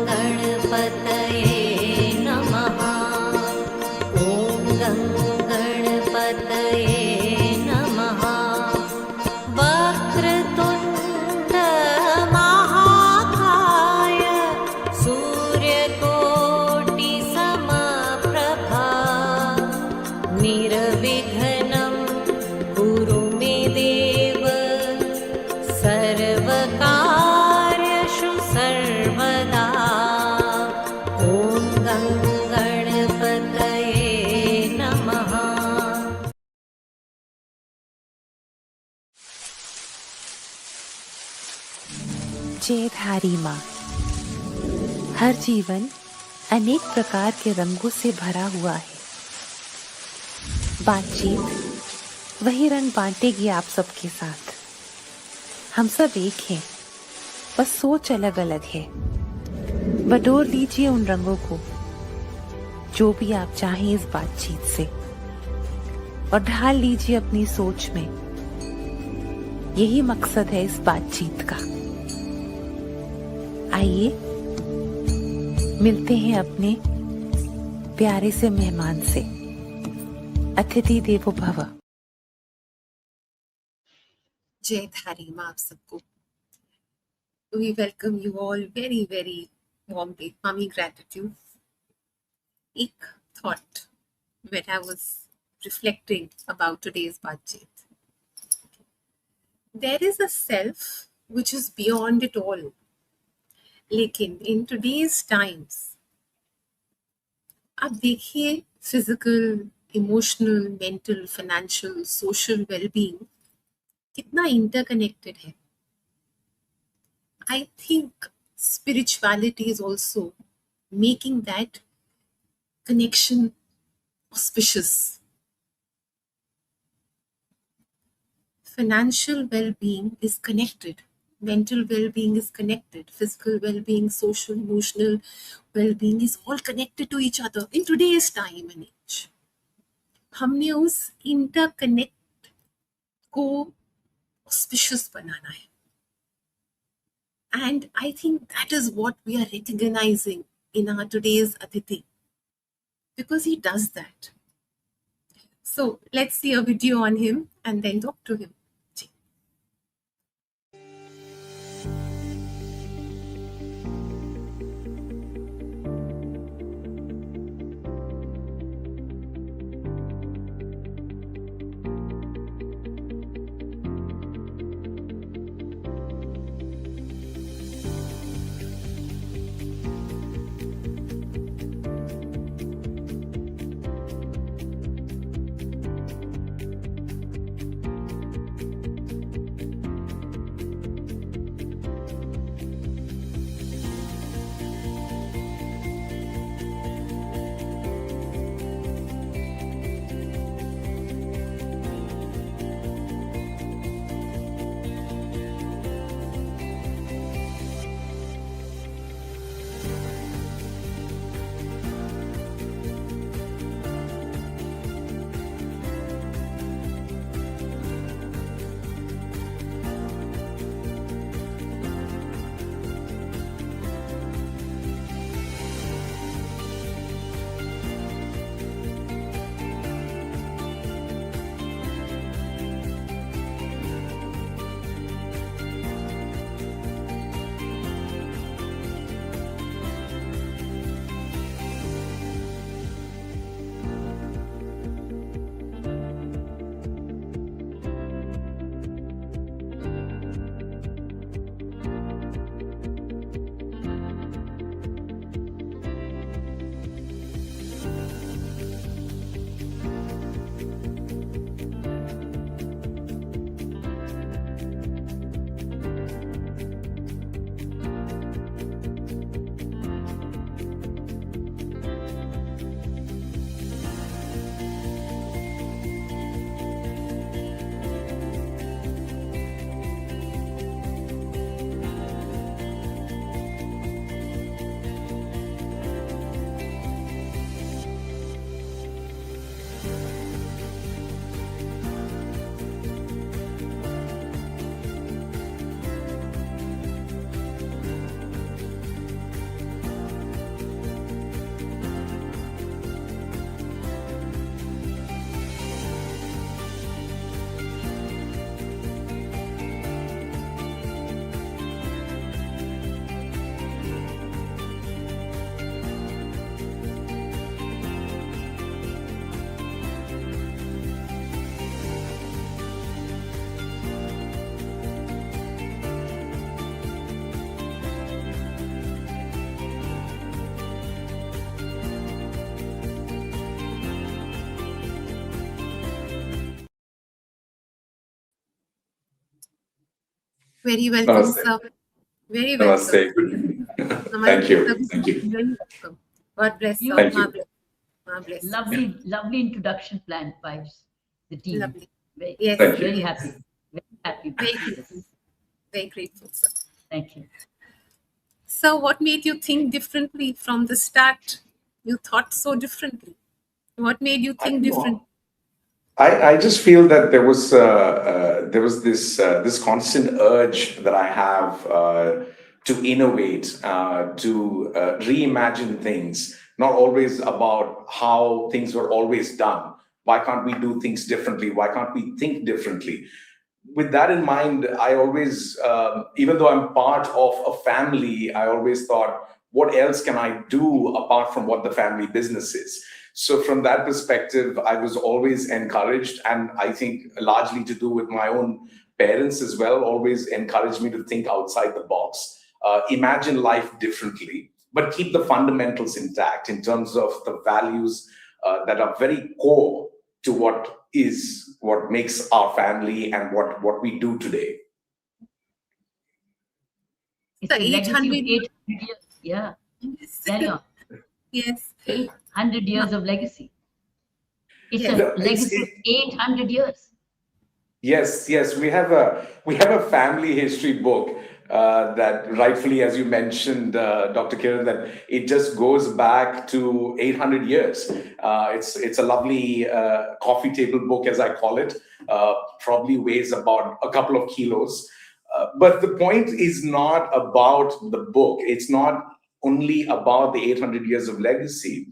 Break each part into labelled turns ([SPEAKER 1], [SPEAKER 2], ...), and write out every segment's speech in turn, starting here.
[SPEAKER 1] गणपतये नमः। ॐ गणपतये नमः। वक्रतुण्ड महाकाय सूर्यकोटिसमप्रभा निर्विघ्नं कुरु मे देव सर्वकार्येषु सर्वदा। ॐ गणपतये नमः।
[SPEAKER 2] जयधारी माँ। हर जीवन अनेक प्रकार के रंगों से भरा हुआ है। बातचीत वही रंग बांटेगी आप सबके साथ। हम सब एक हैं, बस सोच अलग अलग है। बटोर लीजिए उन रंगों को, जो भी आप चाहें इस बातचीत से, और ढाल लीजिए अपनी सोच में। यही मकसद है इस बातचीत का। आइए मिलते हैं अपने प्यारे से मेहमान से। अतिथि देवो भव।
[SPEAKER 3] जयधारी माँ आप सबको। We welcome you all very, very warmly. Mummy gratitude. एक thought when I was reflecting about today's Baatcheet. There is a self which is beyond it all. लेकिन in today's times, आप देखिए physical, emotional, mental, financial, social well-being कितना interconnected है. I think spirituality is also making that connection auspicious. Financial well-being is connected. Mental well-being is connected. Physical well-being, social, emotional well-being is all connected to each other in today's time and age. हमने उस interconnect को auspicious बनाना है. And I think that is what we are recognizing in our today's Atithi, because he does that. So let's see a video on him and then talk to him. Very welcome,
[SPEAKER 4] Namaste.
[SPEAKER 3] sir. Very welcome.
[SPEAKER 4] Namaste. Good evening. Thank
[SPEAKER 3] Namaste, sir.
[SPEAKER 4] you. Thank you.
[SPEAKER 3] Very welcome. God bless,
[SPEAKER 5] You
[SPEAKER 3] sir.
[SPEAKER 4] Thank you.
[SPEAKER 3] God bless.
[SPEAKER 5] lovely introduction plan by the team.
[SPEAKER 3] Lovely.
[SPEAKER 5] Very,
[SPEAKER 3] Yes.
[SPEAKER 4] Thank you.
[SPEAKER 5] very happy. Very happy.
[SPEAKER 3] Very
[SPEAKER 5] to see
[SPEAKER 3] grateful.
[SPEAKER 5] this.
[SPEAKER 3] Very grateful, sir.
[SPEAKER 5] Thank you.
[SPEAKER 3] So, what made you think differently from the start? You thought so differently. What made you
[SPEAKER 4] I
[SPEAKER 3] think
[SPEAKER 4] don't know.
[SPEAKER 3] different?
[SPEAKER 4] I just feel that there was this constant urge that I have to innovate, to reimagine things, not always about how things were always done. Why can't we do things differently? Why can't we think differently? With that in mind, I always, even though I'm part of a family, I always thought, what else can I do apart from what the family business is? So, from that perspective, I was always encouraged, and I think largely to do with my own parents as well, always encouraged me to think outside the box, imagine life differently, but keep the fundamentals intact in terms of the values that are very core to what makes our family and what we do today.
[SPEAKER 5] It's
[SPEAKER 3] The
[SPEAKER 5] a legacy of
[SPEAKER 3] 800
[SPEAKER 5] 800 years. Yeah,
[SPEAKER 3] years.
[SPEAKER 5] carry on.
[SPEAKER 3] Yes.
[SPEAKER 5] 800 years of legacy. It's
[SPEAKER 3] Yes.
[SPEAKER 5] a
[SPEAKER 4] The- it's-
[SPEAKER 5] legacy of 800 years.
[SPEAKER 4] Yes. We have a family history book that rightfully, as you mentioned, Dr. Kiran, that it just goes back to 800 years. It's a lovely coffee table book, as I call it. Probably weighs about a couple of kilos. But the point is not about the book. It's not only about the 800 years of legacy.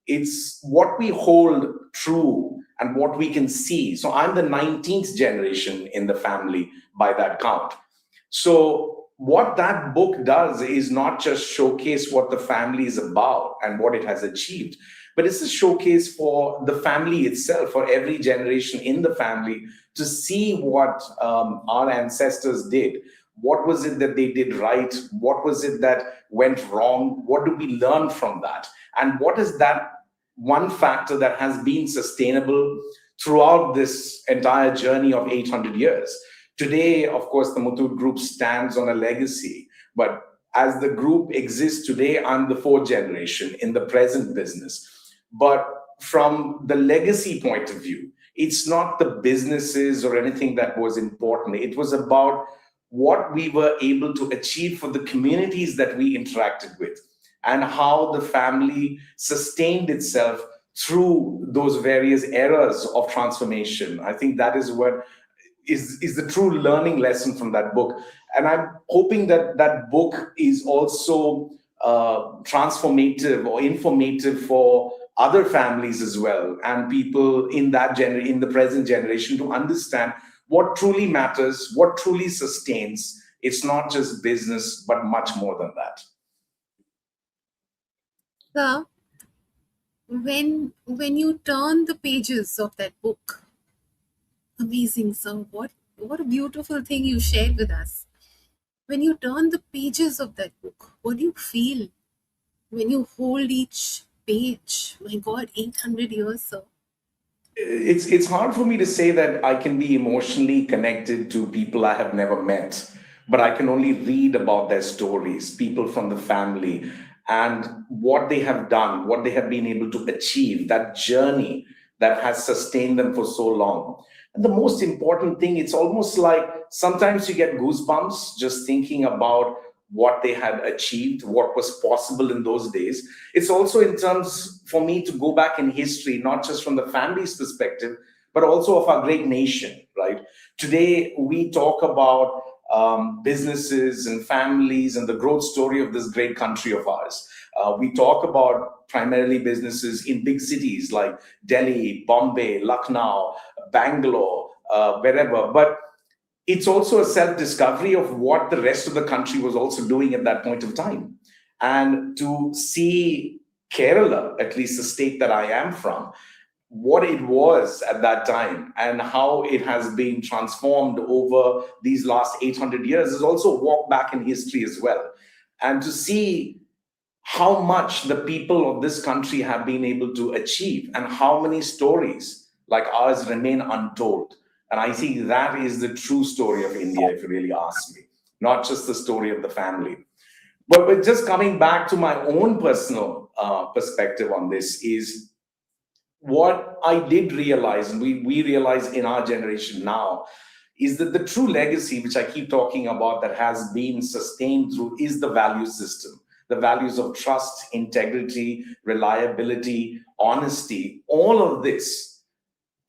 [SPEAKER 4] It's what we hold true and what we can see. So I'm the 19th generation in the family by that count. So what that book does is not just showcase what the family is about and what it has achieved, but it's a showcase for the family itself, for every generation in the family to see what our ancestors did. What was it that they did right? What was it that went wrong? What do we learn from that? And what is that one factor that has been sustainable throughout this entire journey of 800 years? Today, of course, the Muthoot Group stands on a legacy, but as the group exists today, I'm the fourth generation in the present business. But from the legacy point of view, it's not the businesses or anything that was important. It was about what we were able to achieve for the communities that we interacted with and how the family sustained itself through those various eras of transformation. I think that is what is the true learning lesson from that book. And I'm hoping that that book is also transformative or informative for other families as well, and people in in the present generation to understand what truly matters, what truly sustains. It's not just business, but much more than that.
[SPEAKER 3] Sir, when you turn the pages of that book, amazing, sir. What a beautiful thing you shared with us. When you turn the pages of that book, what do you feel when you hold each page? My God, 800 years, sir.
[SPEAKER 4] It's hard for me to say that I can be emotionally connected to people I have never met, but I can only read about their stories, people from the family, and what they have done, what they have been able to achieve, that journey that has sustained them for so long. And the most important thing, it's almost like sometimes you get goosebumps just thinking about what they had achieved, what was possible in those days. It's also in terms for me to go back in history, not just from the family's perspective, but also of our great nation, right? Today, we talk about businesses and families and the growth story of this great country of ours. We talk about primarily businesses in big cities like Delhi, Bombay, Lucknow, Bangalore, wherever. But it's also a self-discovery of what the rest of the country was also doing at that point of time. And to see Kerala, at least the state that I am from, what it was at that time and how it has been transformed over these last 800 years is also a walk back in history as well. And to see how much the people of this country have been able to achieve and how many stories like ours remain untold. And I think that is the true story of India, if you really ask me. not just the story of the family. But just coming back to my own personal perspective on this is what I did realize, and we realize in our generation now, is that the true legacy, which I keep talking about, that has been sustained through, is the value system. The values of trust, integrity, reliability, honesty, all of this.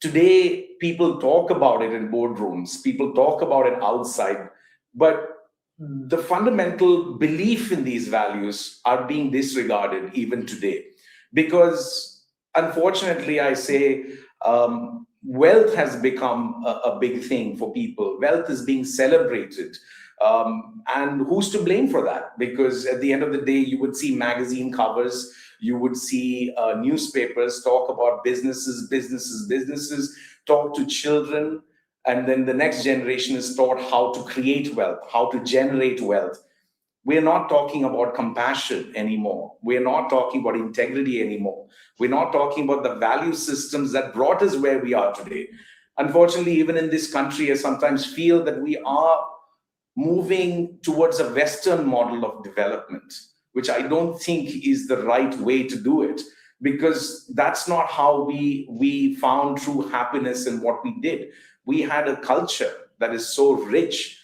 [SPEAKER 4] Today, people talk about it in boardrooms, people talk about it outside, but the fundamental belief in these values are being disregarded even today. Because unfortunately, I say, wealth has become a big thing for people. Wealth is being celebrated. And who's to blame for that? Because at the end of the day, you would see magazine covers, you would see newspapers talk about businesses, talk to children, and then the next generation is taught how to create wealth, how to generate wealth. We're not talking about compassion anymore. We're not talking about integrity anymore. We're not talking about the value systems that brought us where we are today. Unfortunately, even in this country, I sometimes feel that we are moving towards a Western model of development, which I don't think is the right way to do it, because that's not how we found true happiness in what we did. We had a culture that is so rich,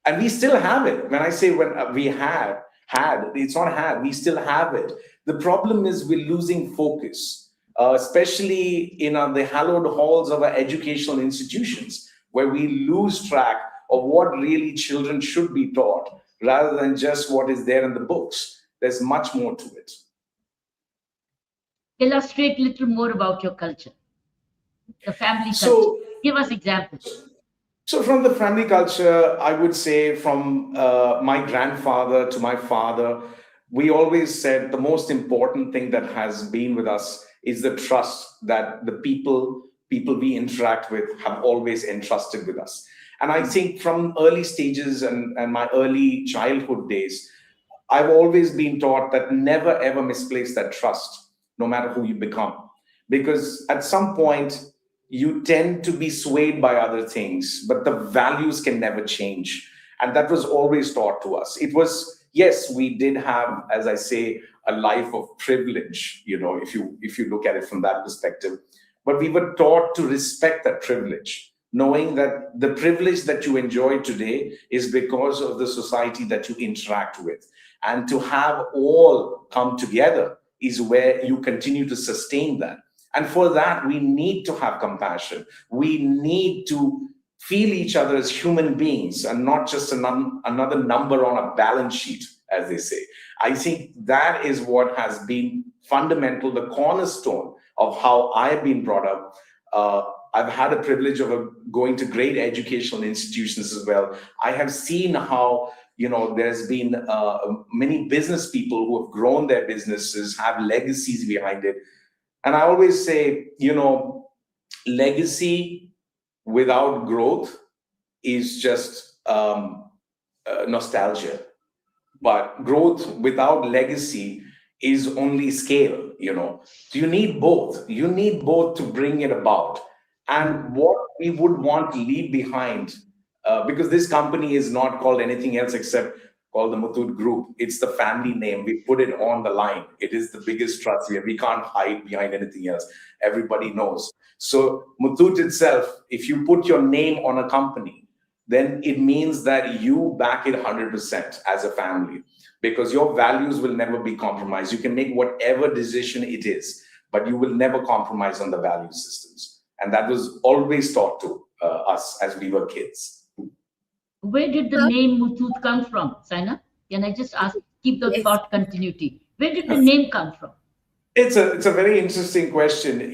[SPEAKER 4] and we still have it. When I say when we had, it's not had, we still have it. The problem is we're losing focus, especially in the hallowed halls of our educational institutions, where we lose track of what really children should be taught, rather than just what is there in the books. There's much more to it.
[SPEAKER 5] Illustrate a little more about your culture, the family culture.
[SPEAKER 4] So,
[SPEAKER 5] Give us examples.
[SPEAKER 4] So from the family culture, I would say from my grandfather to my father, we always said the most important thing that has been with us is the trust that the people we interact with have always entrusted with us. And I think from early stages and my early childhood days, I've always been taught that never ever misplace that trust, no matter who you become. Because at some point, you tend to be swayed by other things, but the values can never change. And that was always taught to us. It was, yes, we did have, as I say, a life of privilege, if you look at it from that perspective. But we were taught to respect that privilege, knowing that the privilege that you enjoy today is because of the society that you interact with. And to have all come together is where you continue to sustain that. And for that, we need to have compassion. We need to feel each other as human beings and not just another number on a balance sheet, as they say. I think that is what has been fundamental, the cornerstone of how I've been brought up. I've had a privilege of going to great educational institutions as well. I have seen how there's been many business people who have grown their businesses, have legacies behind it. And I always say, legacy without growth is just nostalgia. But growth without legacy is only scale, So you need both. You need both to bring it about. And what we would want to leave behind, because this company is not called anything else except called the Muthoot Group. It's the family name. We put it on the line. It is the biggest trust. We can't hide behind anything else. Everybody knows. So Muthoot itself, if you put your name on a company, then it means that you back it 100% as a family, because your values will never be compromised. You can make whatever decision it is, but you will never compromise on the value systems. And that was always taught to us as we were kids.
[SPEAKER 5] Where did the name Muthoot come from, Saina? Can I just ask, keep the thought continuity? Where did the name come from?
[SPEAKER 4] It's a very interesting question.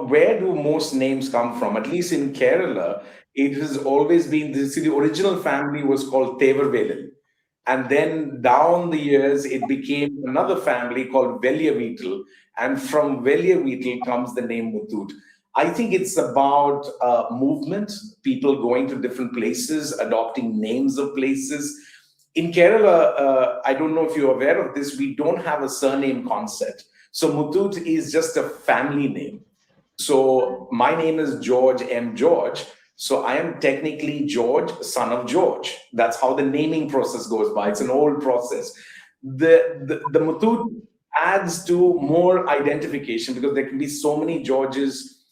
[SPEAKER 4] Where do most names come from? At least in Kerala, it has always been the original family was called Tevarvelil. And then down the years, it became another family called Velyaveetal. And from Velyaveetal comes the name Muthoot. I think it's about movement, people going to different places, adopting names of places. In Kerala, I don't know if you're aware of this, we don't have a surname concept. So Muthoot is just a family name. So my name is George M. George. So I am technically George, son of George. That's how the naming process goes by. It's an old process. The Muthoot adds to more identification because there can be so many Georges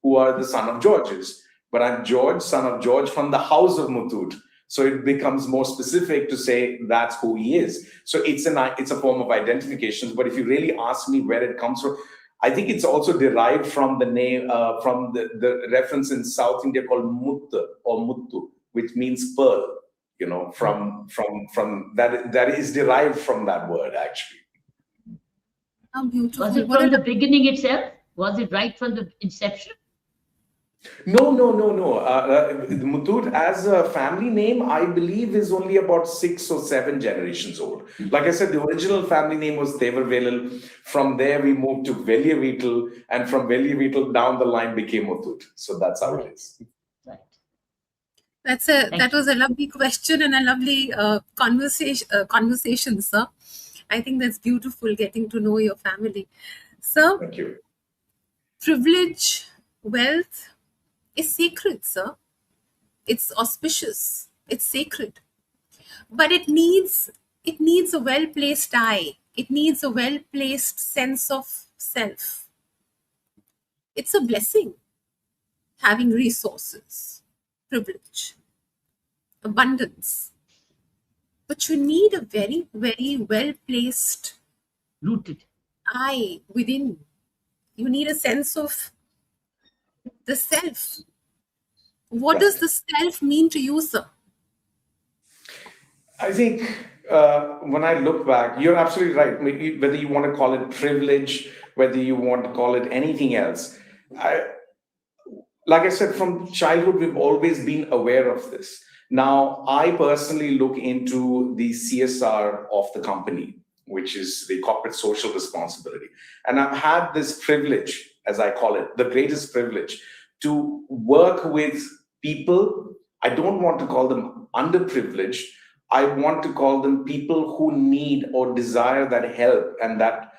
[SPEAKER 4] who are the son of Georges. But I'm George, son of George from the house of Muthoot. So it becomes more specific to say that's who he is. So it's a form of identification. But if you really ask me where it comes from, I think it's also derived from the name, from the reference in South India called Mutta or Muttu, which means pearl. You know, from that is derived from that word actually.
[SPEAKER 3] How beautiful.
[SPEAKER 5] Was it from the beginning itself? Was it right from the inception?
[SPEAKER 4] No. Muthoot as a family name, I believe, is only about 6 or 7 generations old. Like I said, the original family name was Tevarvelal. From there, we moved to Velyavital, and from Velyavital down the line became Muthoot. So that's how it is.
[SPEAKER 5] Right.
[SPEAKER 3] That was a lovely question and a lovely conversation, sir. I think that's beautiful, getting to know your family. Sir,
[SPEAKER 4] Thank you.
[SPEAKER 3] Privilege, wealth is sacred, sir. It's auspicious. It's sacred. But it needs a well-placed eye. It needs a well-placed sense of self. It's a blessing having resources, privilege, abundance. But you need a very, very well-placed
[SPEAKER 5] Rooted.
[SPEAKER 3] eye within. You need a sense of the self. What does the self mean to you, sir?
[SPEAKER 4] I think when I look back, you're absolutely right. Whether you want to call it privilege, whether you want to call it anything else, like I said, from childhood, we've always been aware of this. Now, I personally look into the CSR of the company, which is the corporate social responsibility. And I've had this privilege, as I call it, the greatest privilege, to work with people. I don't want to call them underprivileged. I want to call them people who need or desire that help and that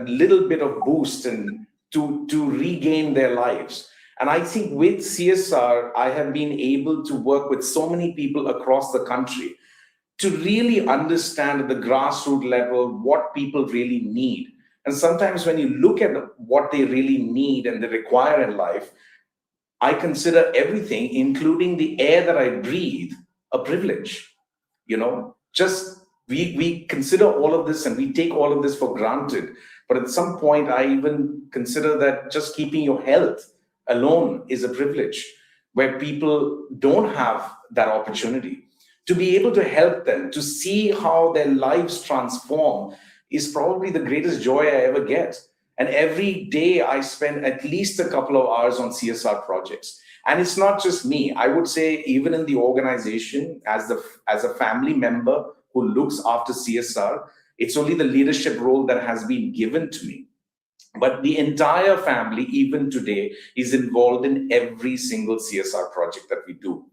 [SPEAKER 4] little bit of boost and to regain their lives. And I think with CSR, I have been able to work with so many people across the country to really understand at the grassroots level what people really need. And sometimes when you look at what they really need and they require in life, I consider everything, including the air that I breathe, a privilege. You know, just we consider all of this and we take all of this for granted. But at some point, I even consider that just keeping your health alone is a privilege, where people don't have that opportunity. To be able to help them, to see how their lives transform is probably the greatest joy I ever get. And every day I spend at least a couple of hours on CSR projects. And it's not just me. I would say even in the organization, as a family member who looks after CSR, it's only the leadership role that has been given to me. But the entire family, even today, is involved in every single CSR project that we do.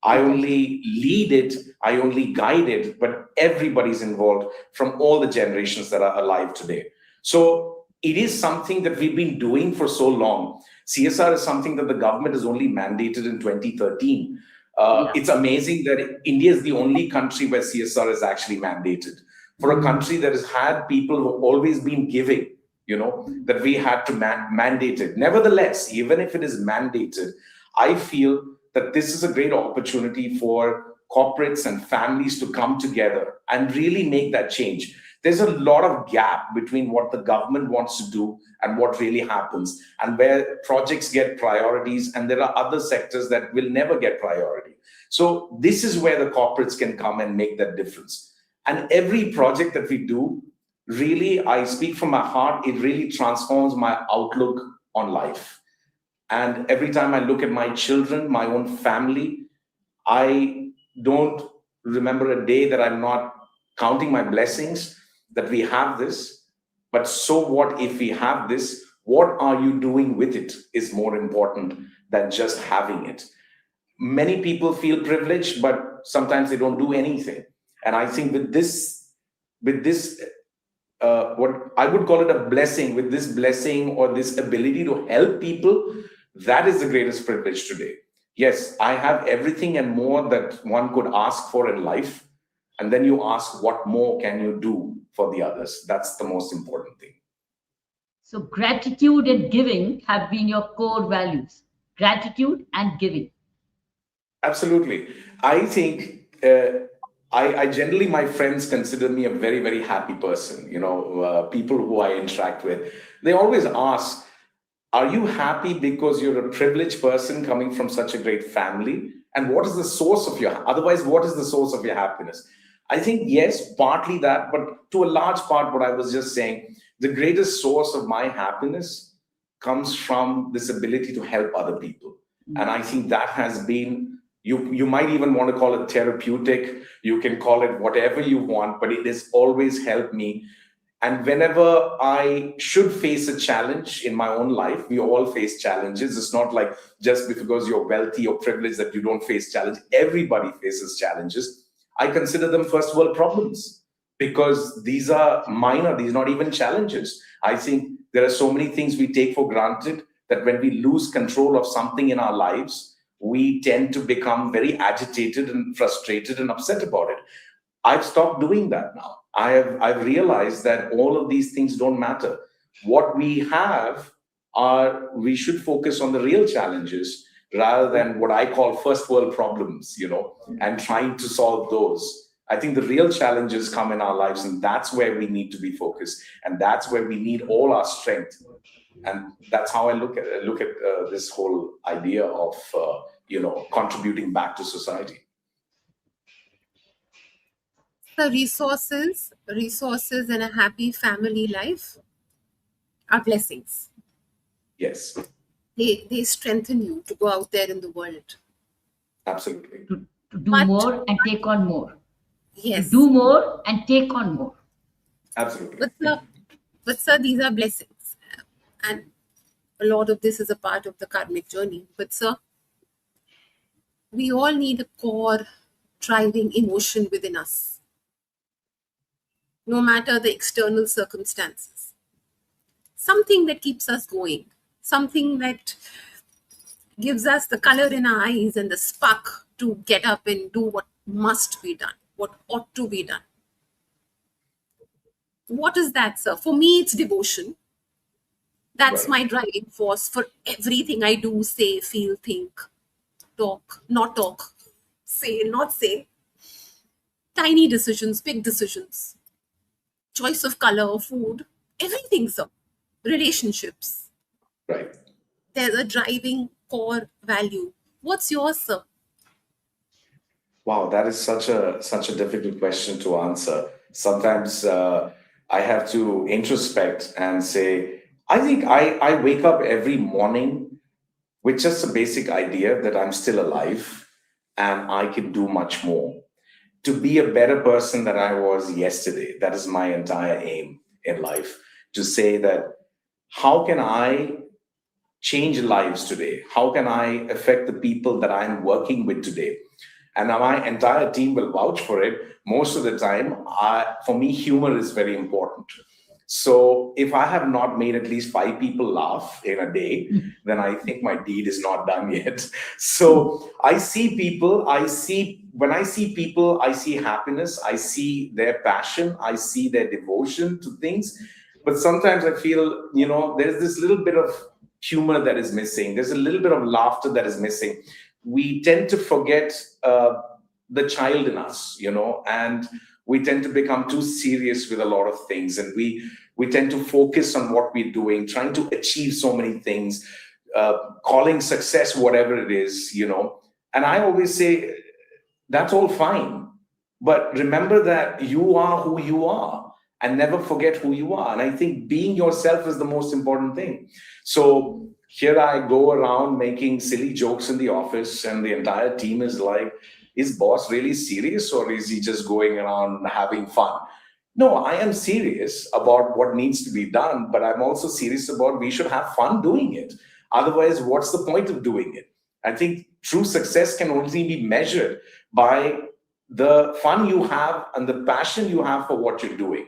[SPEAKER 4] I only lead it, I only guide it, but everybody's involved from all the generations that are alive today. So it is something that we've been doing for so long. CSR is something that the government has only mandated in 2013. It's amazing that India is the only country where CSR is actually mandated. For a country that has had people who have always been giving, you know, that we had to mandate it. Nevertheless, even if it is mandated, I feel that this is a great opportunity for corporates and families to come together and really make that change. There's a lot of gap between what the government wants to do and what really happens, and where projects get priorities, and there are other sectors that will never get priority. So this is where the corporates can come and make that difference. And every project that we do, really, I speak from my heart, it really transforms my outlook on life. And every time I look at my children, my own family, I don't remember a day that I'm not counting my blessings, that we have this. But so what if we have this? What are you doing with it is more important than just having it. Many people feel privileged, but sometimes they don't do anything. And I think with this, what I would call it a blessing, with this blessing or this ability to help people, That is the greatest privilege today. Yes, I have everything and more that one could ask for in life. And then you ask, what more can you do for the others? That's the most important thing.
[SPEAKER 5] So gratitude and giving have been your core values. Gratitude and giving.
[SPEAKER 4] Absolutely. I think I generally, my friends consider me a very, very happy person. People who I interact with, they always ask, are you happy because you're a privileged person coming from such a great family? And what is the source of otherwise, what is the source of your happiness? I think, yes, partly that, but to a large part, what I was just saying, the greatest source of my happiness comes from this ability to help other people. And I think that has been, you might even want to call it therapeutic, you can call it whatever you want, but it has always helped me. And whenever I should face a challenge in my own life, we all face challenges. It's not like just because you're wealthy or privileged that you don't face challenges. Everybody faces challenges. I consider them first world problems because these are minor, these are not even challenges. I think there are so many things we take for granted that when we lose control of something in our lives, we tend to become very agitated and frustrated and upset about it. I've stopped doing that now. I've realized that all of these things don't matter. What we have are, we should focus on the real challenges rather than what I call first world problems, and trying to solve those. I think the real challenges come in our lives, and that's where we need to be focused, and that's where we need all our strength. And that's how I look at this whole idea of contributing back to society.
[SPEAKER 3] The resources and a happy family life are blessings.
[SPEAKER 4] Yes.
[SPEAKER 3] They strengthen you to go out there in the world.
[SPEAKER 4] Absolutely.
[SPEAKER 5] To do
[SPEAKER 3] But-
[SPEAKER 5] more and take on more.
[SPEAKER 3] Yes.
[SPEAKER 5] To do more and take on more.
[SPEAKER 4] Absolutely.
[SPEAKER 3] But sir, these are blessings. And a lot of this is a part of the karmic journey. But sir, we all need a core driving emotion within us, no matter the external circumstances. Something that keeps us going, something that gives us the color in our eyes and the spark to get up and do what must be done, what ought to be done. What is that, sir? For me, it's devotion. That's
[SPEAKER 4] Right.
[SPEAKER 3] my driving force for everything I do, say, feel, think, talk, not talk, say, not say. Tiny decisions, big decisions, choice of color, food, everything, sir. Relationships.
[SPEAKER 4] Right.
[SPEAKER 3] There's a driving core value. What's yours, sir?
[SPEAKER 4] Wow, that is such a difficult question to answer. Sometimes I have to introspect and say, I think I wake up every morning with just a basic idea that I'm still alive and I can do much more. To be a better person than I was yesterday. That is my entire aim in life. To say that, how can I change lives today? How can I affect the people that I'm working with today? And now my entire team will vouch for it. Most of the time, for me, humor is very important. So if I have not made at least 5 people laugh in a day, then I think my deed is not done yet. So when I see people, I see happiness, I see their passion, I see their devotion to things. But sometimes I feel, there's this little bit of humor that is missing. There's a little bit of laughter that is missing. We tend to forget the child in us, and we tend to become too serious with a lot of things, and we tend to focus on what we're doing, trying to achieve so many things, calling success whatever it is, and I always say that's all fine, but remember that you are who you are and never forget who you are. And I think being yourself is the most important thing. So here I go around making silly jokes in the office, and the entire team is like, is boss really serious, or is he just going around having fun? No, I am serious about what needs to be done, but I'm also serious about we should have fun doing it. Otherwise, what's the point of doing it? I think true success can only be measured by the fun you have and the passion you have for what you're doing.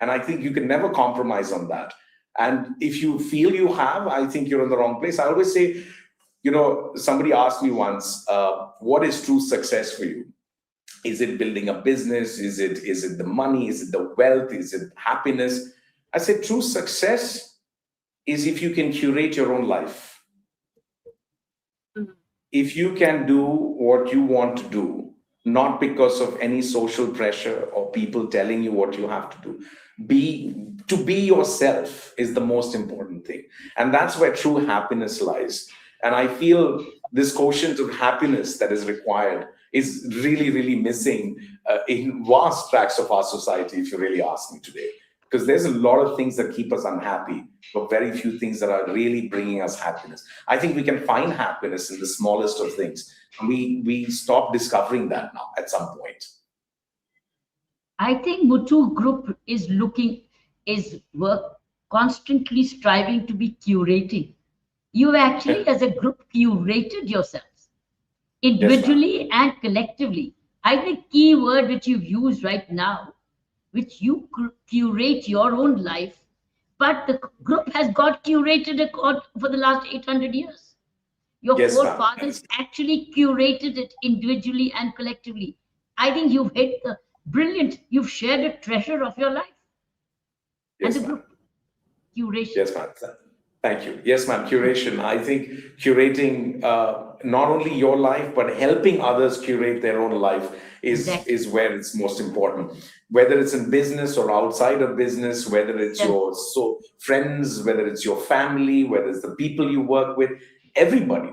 [SPEAKER 4] And I think you can never compromise on that. And if you feel you have, I think you're in the wrong place. I always say, somebody asked me once, what is true success for you? Is it building a business? Is it the money? Is it the wealth? Is it happiness? I said, true success is if you can curate your own life. If you can do what you want to do, not because of any social pressure or people telling you what you have to do. To be yourself is the most important thing. And that's where true happiness lies. And I feel this quotient of happiness that is required is really, really missing in vast tracts of our society, if you really ask me today. Because there's a lot of things that keep us unhappy, but very few things that are really bringing us happiness. I think we can find happiness in the smallest of things. We stop discovering that now at some point.
[SPEAKER 5] I think Muthoot Group is constantly striving to be curating. You actually, as a group, curated yourselves individually and collectively. I think the key word which you've used right now, which you curate your own life, but the group has got curated for the last 800 years. Your forefathers actually curated it individually and collectively. I think you've hit the brilliant, you've shared a treasure of your life.
[SPEAKER 4] Yes,
[SPEAKER 5] and the group curation.
[SPEAKER 4] Yes, ma'am. Thank you. Yes, ma'am. Curation. I think curating not only your life, but helping others curate their own life is where it's most important. Whether it's in business or outside of business, whether it's your friends, whether it's your family, whether it's the people you work with, everybody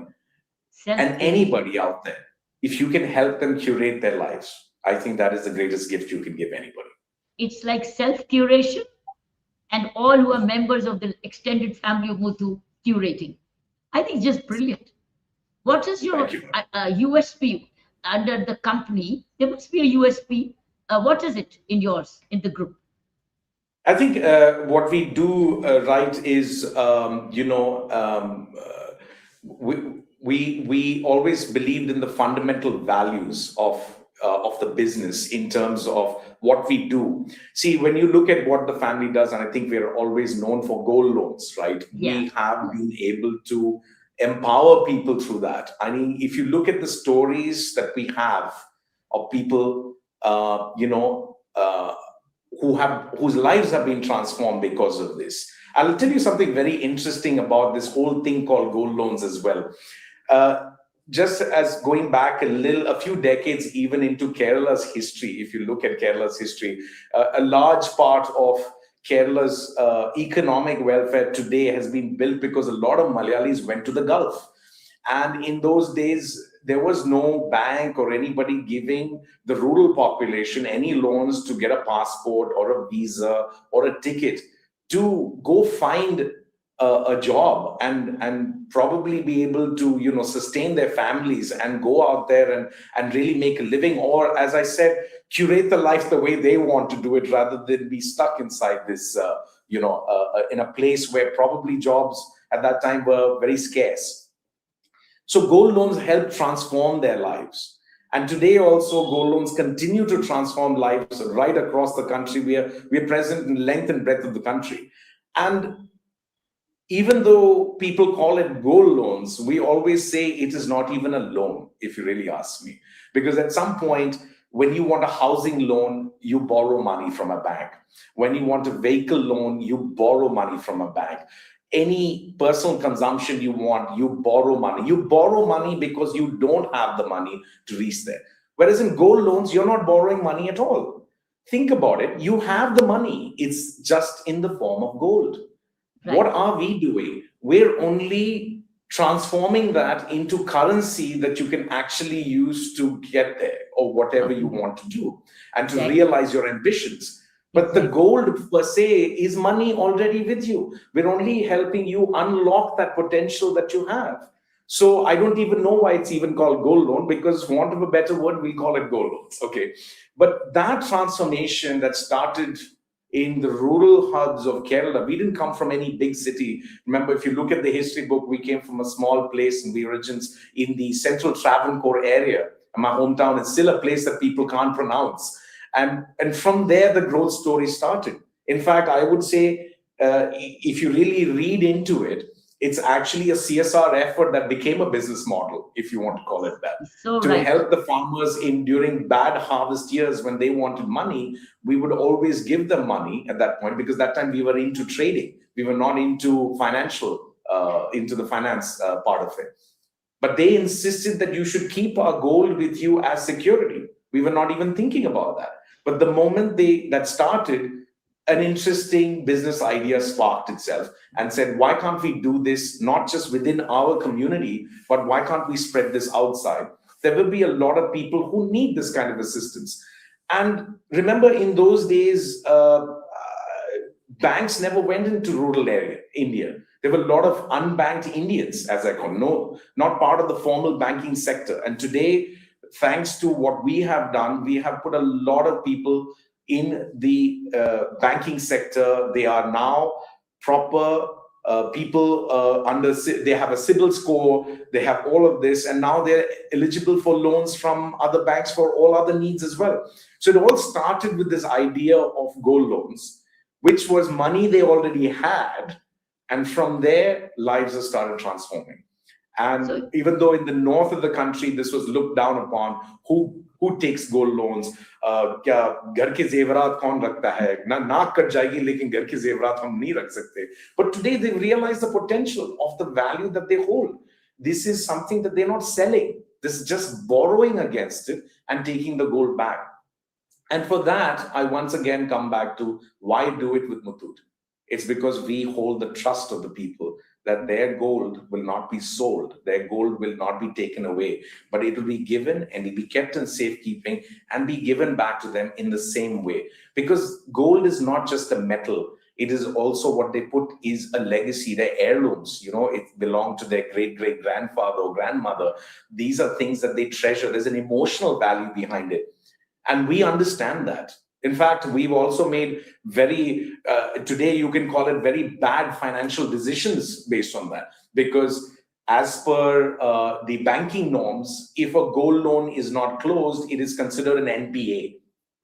[SPEAKER 4] and anybody out there, if you can help them curate their lives, I think that is the greatest gift you can give anybody.
[SPEAKER 5] It's like self-curation, and all who are members of the extended family of Muthoot curating. I think it's just brilliant. What is your USP under the company? There must be a USP. What is it in yours, in the group?
[SPEAKER 4] I think what we do right is, we always believed in the fundamental values of the business in terms of what we do. See, when you look at what the family does, and I think we're always known for gold loans, right? Yeah. We have been able to empower people through that. I mean, if you look at the stories that we have of people, whose lives have been transformed because of this. I'll tell you something very interesting about this whole thing called gold loans as well. Just as going back a few decades, even into Kerala's history, if you look at Kerala's history, a large part of Kerala's economic welfare today has been built because a lot of Malayalis went to the Gulf. And in those days, there was no bank or anybody giving the rural population any loans to get a passport or a visa or a ticket to go find a job and probably be able to sustain their families and go out there and really make a living, or, as I said, curate the life the way they want to do it, rather than be stuck inside this in a place where probably jobs at that time were very scarce. So gold loans help transform their lives. And today also, gold loans continue to transform lives right across the country. We are present in length and breadth of the country. And even though people call it gold loans, we always say it is not even a loan, if you really ask me. Because at some point, when you want a housing loan, you borrow money from a bank. When you want a vehicle loan, you borrow money from a bank. Any personal consumption you want, you borrow money. You borrow money because you don't have the money to reach there. Whereas in gold loans, you're not borrowing money at all. Think about it. You have the money. It's just in the form of gold. Right. What are we doing? We're only transforming that into currency that you can actually use to get there, or whatever you want to do, and to realize your ambitions. But the gold per se is money already with you. We're only helping you unlock that potential that you have. So I don't even know why it's even called gold loan, because for want of a better word, we call it gold loans. Okay. But that transformation that started in the rural hubs of Kerala, we didn't come from any big city. Remember, if you look at the history book, we came from a small place, and we origins in the central Travancore area. And my hometown is still a place that people can't pronounce. And from there, the growth story started. In fact, I would say if you really read into it, it's actually a CSR effort that became a business model, if you want to call it that,
[SPEAKER 5] So
[SPEAKER 4] to
[SPEAKER 5] right.
[SPEAKER 4] help the farmers in during bad harvest years when they wanted money. We would always give them money at that point, because that time we were into trading. We were not into into the finance part of it. But they insisted that you should keep our gold with you as security. We were not even thinking about that. But the moment that started, an interesting business idea sparked itself and said, why can't we do this not just within our community, but why can't we spread this outside? There will be a lot of people who need this kind of assistance. And remember, in those days, banks never went into rural area, India. There were a lot of unbanked Indians, as I call, no, not part of the formal banking sector. And today, thanks to what we have done, we have put a lot of people in the banking sector. They are now proper people they have a CIBIL score, they have all of this, and now they're eligible for loans from other banks for all other needs as well. So it all started with this idea of gold loans, which was money they already had. And from there, lives have started transforming. And even though in the north of the country, this was looked down upon, who takes gold loans? क्या घर के जेवरात कौन रखता है? ना नाक cut जाएगी, लेकिन घर के जेवरात हम नहीं रख सकते. But today they realize the potential of the value that they hold. This is something that they're not selling. This is just borrowing against it and taking the gold back. And for that, I once again come back to why do it with Muthoot? It's because we hold the trust of the people that their gold will not be sold, their gold will not be taken away, but it will be given and it will be kept in safekeeping and be given back to them in the same way. Because gold is not just a metal, it is also what they put is a legacy, their heirlooms. You know, it belonged to their great-great-grandfather or grandmother. These are things that they treasure. There's an emotional value behind it. And we understand that. In fact, we've also made today you can call it very bad financial decisions based on that. Because as per the banking norms, if a gold loan is not closed, it is considered an NPA,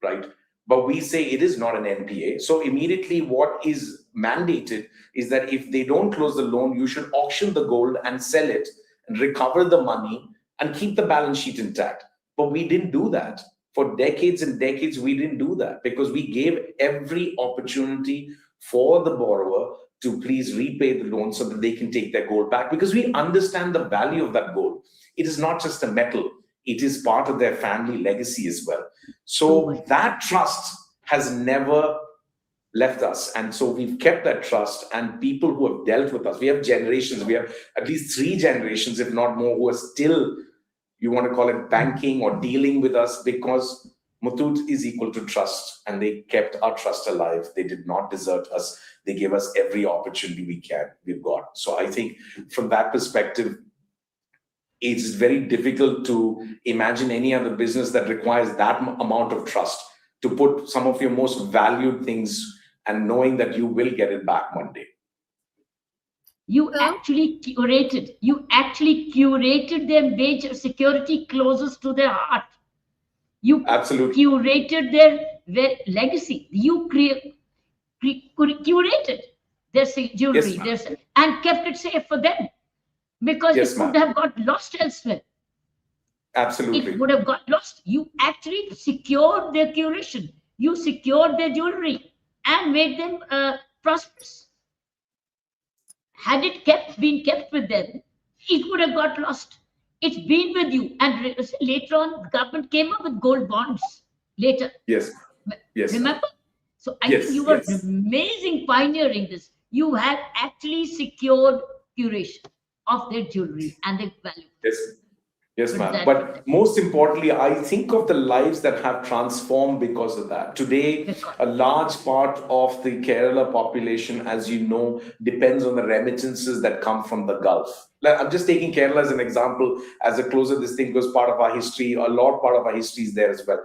[SPEAKER 4] right? But we say it is not an NPA. So immediately what is mandated is that if they don't close the loan, you should auction the gold and sell it and recover the money and keep the balance sheet intact. But we didn't do that. For decades and decades, we didn't do that because we gave every opportunity for the borrower to please repay the loan so that they can take their gold back, because we understand the value of that gold. It is not just a metal, it is part of their family legacy as well. So that trust has never left us. And so we've kept that trust, and people who have dealt with us, we have generations, we have at least 3 generations, if not more, who are still, you want to call it banking or dealing with us, because Muthoot is equal to trust, and they kept our trust alive. They did not desert us. They gave us every opportunity we've got. So I think from that perspective, it's very difficult to imagine any other business that requires that amount of trust to put some of your most valued things and knowing that you will get it back one day.
[SPEAKER 5] You actually curated their wage of security closest to their heart. You
[SPEAKER 4] absolutely
[SPEAKER 5] curated their legacy. You curated their jewelry,
[SPEAKER 4] yes,
[SPEAKER 5] and kept it safe for them, because it would have got lost elsewhere.
[SPEAKER 4] Absolutely.
[SPEAKER 5] It would have got lost. You actually secured their curation. You secured their jewelry and made them prosperous. Had it been kept with them, it would have got lost. It's been with you. And later on, the government came up with gold bonds later.
[SPEAKER 4] Yes.
[SPEAKER 5] Remember? So I think you were amazing pioneering this. You had actually secured curation of their jewelry and their value.
[SPEAKER 4] Yes, ma'am. But most importantly, I think of the lives that have transformed because of that. Today, a large part of the Kerala population, as you know, depends on the remittances that come from the Gulf. I'm just taking Kerala as an example, as a closer this thing, because part of our history, a lot part of our history is there as well.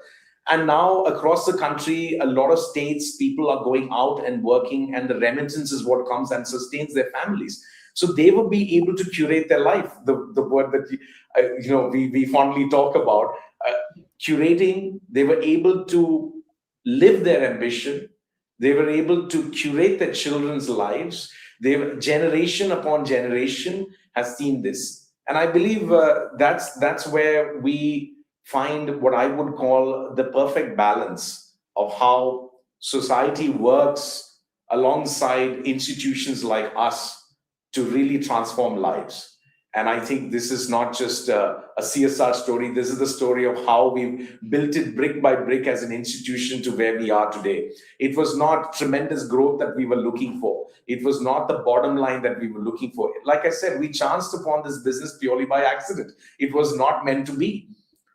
[SPEAKER 4] And now across the country, a lot of states, people are going out and working, and the remittance is what comes and sustains their families. So they will be able to curate their life. The word that we fondly talk about, curating. They were able to live their ambition They were able to curate their children's lives. Generation upon generation has seen this. And I believe that's where we find what I would call the perfect balance of how society works alongside institutions like us to really transform lives. And I think this is not just a CSR story. This is the story of how we've built it brick by brick as an institution to where we are today. It was not tremendous growth that we were looking for. It was not the bottom line that we were looking for. Like I said, we chanced upon this business purely by accident. It was not meant to be.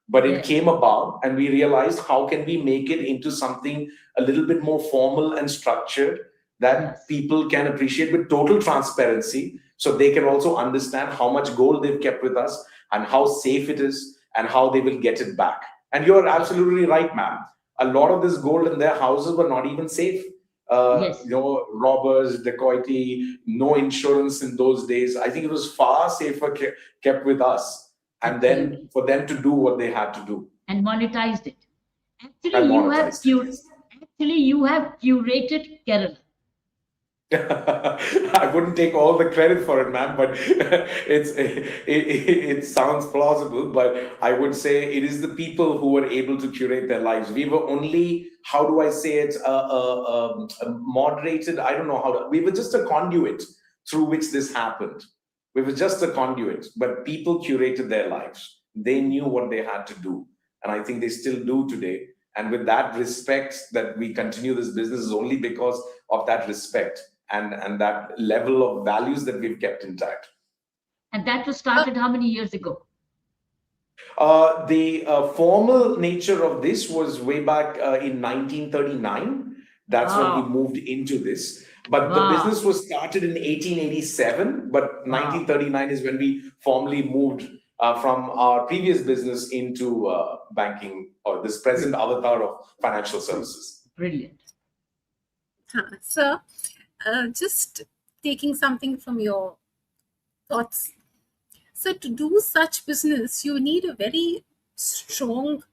[SPEAKER 4] But it came about, and we realized, how can we make it into something a little bit more formal and structured that people can appreciate with total transparency, so they can also understand how much gold they've kept with us and how safe it is and how they will get it back. And you're absolutely right, ma'am. A lot of this gold in their houses were not even safe. Robbers, dacoity, no insurance in those days. I think it was far safer kept with us, and then for them to do what they had to do.
[SPEAKER 5] And monetized it. Actually, you have curated Kerala.
[SPEAKER 4] I wouldn't take all the credit for it, ma'am, but it sounds plausible. But I would say it is the people who were able to curate their lives. We were only, how do I say it, moderated. I don't know how to. We were just a conduit through which this happened. We were just a conduit, but people curated their lives. They knew what they had to do, and I think they still do today. And with that respect, that we continue this business is only because of that respect and that level of values that we've kept intact.
[SPEAKER 5] And that was started how many years ago?
[SPEAKER 4] The formal nature of this was way back in 1939. That's when we moved into this. But the business was started in 1887, but 1939 is when we formally moved from our previous business into banking, or this present avatar of financial services.
[SPEAKER 5] Brilliant.
[SPEAKER 3] Sir, just taking something from your thoughts. So to do such business, you need a very strong,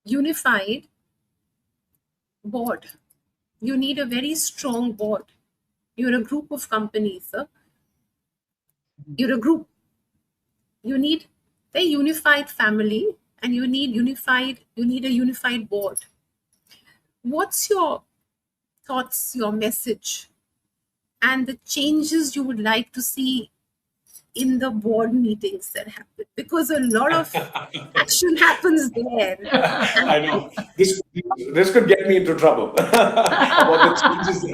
[SPEAKER 3] unified board. You need a very strong board. You're a group of companies, sir. You're a group. You need a unified family, and you need a unified board. What's your thoughts, your message, and the changes you would like to see in the board meetings that happen? Because a lot of action happens there.
[SPEAKER 4] I know. This could get me into trouble. About the changes.